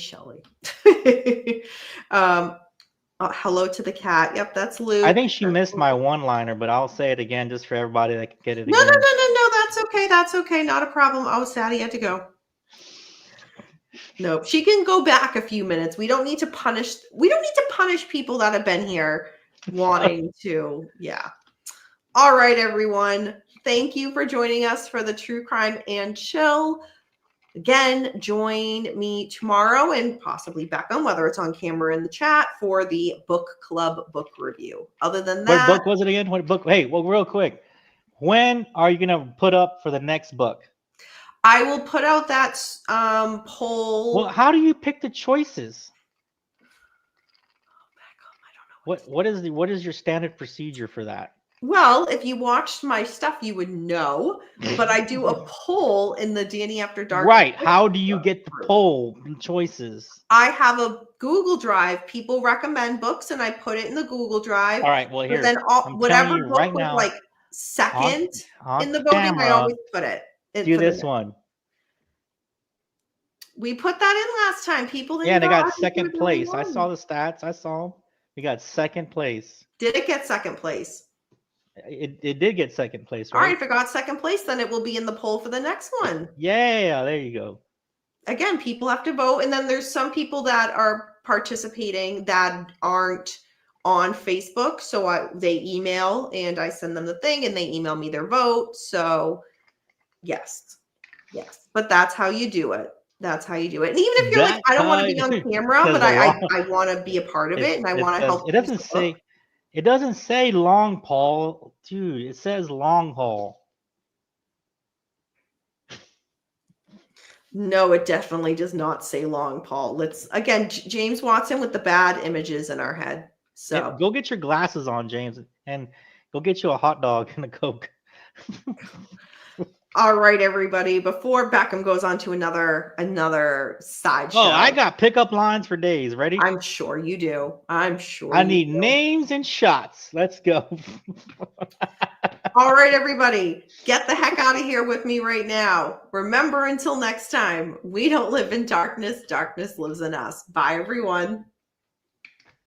Speaker 1: Hello to the cat. Yep, that's Luke.
Speaker 2: I think she missed my one-liner, but I'll say it again just for everybody that can get it
Speaker 1: No,
Speaker 2: again.
Speaker 1: No. That's okay. That's okay. Not a problem. I was sad he had to go. No, she can go back a few minutes. We don't need to punish people that have been here wanting to. Yeah. All right, everyone. Thank you for joining us for the True Crime and Chill. Again, join me tomorrow and possibly Beckham, whether it's on camera in the chat, for the book club book review. Other than that,
Speaker 2: what book was it again? What book? Hey, well, real quick, when are you gonna put up for the next book?
Speaker 1: I will put out that poll.
Speaker 2: Well, how do you pick the choices?
Speaker 1: I don't know.
Speaker 2: What is your standard procedure for that?
Speaker 1: Well, if you watched my stuff, you would know. But I do a poll in the Danny After Dark.
Speaker 2: Right. How do you get the poll and choices?
Speaker 1: I have a Google Drive. People recommend books, and I put it in the Google Drive.
Speaker 2: All right. Well, here.
Speaker 1: Then whatever book
Speaker 2: right
Speaker 1: was
Speaker 2: now,
Speaker 1: like second
Speaker 2: on
Speaker 1: in the voting,
Speaker 2: camera,
Speaker 1: I always put it.
Speaker 2: Do this one.
Speaker 1: We put that in last time. People didn't.
Speaker 2: Yeah, they got second place. I saw the stats. I saw them. We got second place.
Speaker 1: Did it get second place?
Speaker 2: It did get second place, right?
Speaker 1: All right, if it got second place, then it will be in the poll for the next one.
Speaker 2: Yeah, there you go.
Speaker 1: Again, people have to vote. And then there's some people that are participating that aren't on Facebook. So they email and I send them the thing and they email me their vote. So yes. But that's how you do it. That's how you do it. And even if you're like, I don't want to be on camera, but I want to be a part of it and I want to help.
Speaker 2: It doesn't say long, Paul. Dude, it says long haul.
Speaker 1: No, it definitely does not say long, Paul. Again, James Watson with the bad images in our head. So
Speaker 2: yeah, go get your glasses on, James, and go get you a hot dog and a Coke.
Speaker 1: All right, everybody. Before Beckham goes on to another side show.
Speaker 2: Oh, I got pickup lines for days. Ready?
Speaker 1: I'm sure you do. I'm sure.
Speaker 2: I need names and shots. Let's go.
Speaker 1: All right, everybody. Get the heck out of here with me right now. Remember, until next time, we don't live in darkness. Darkness lives in us. Bye, everyone.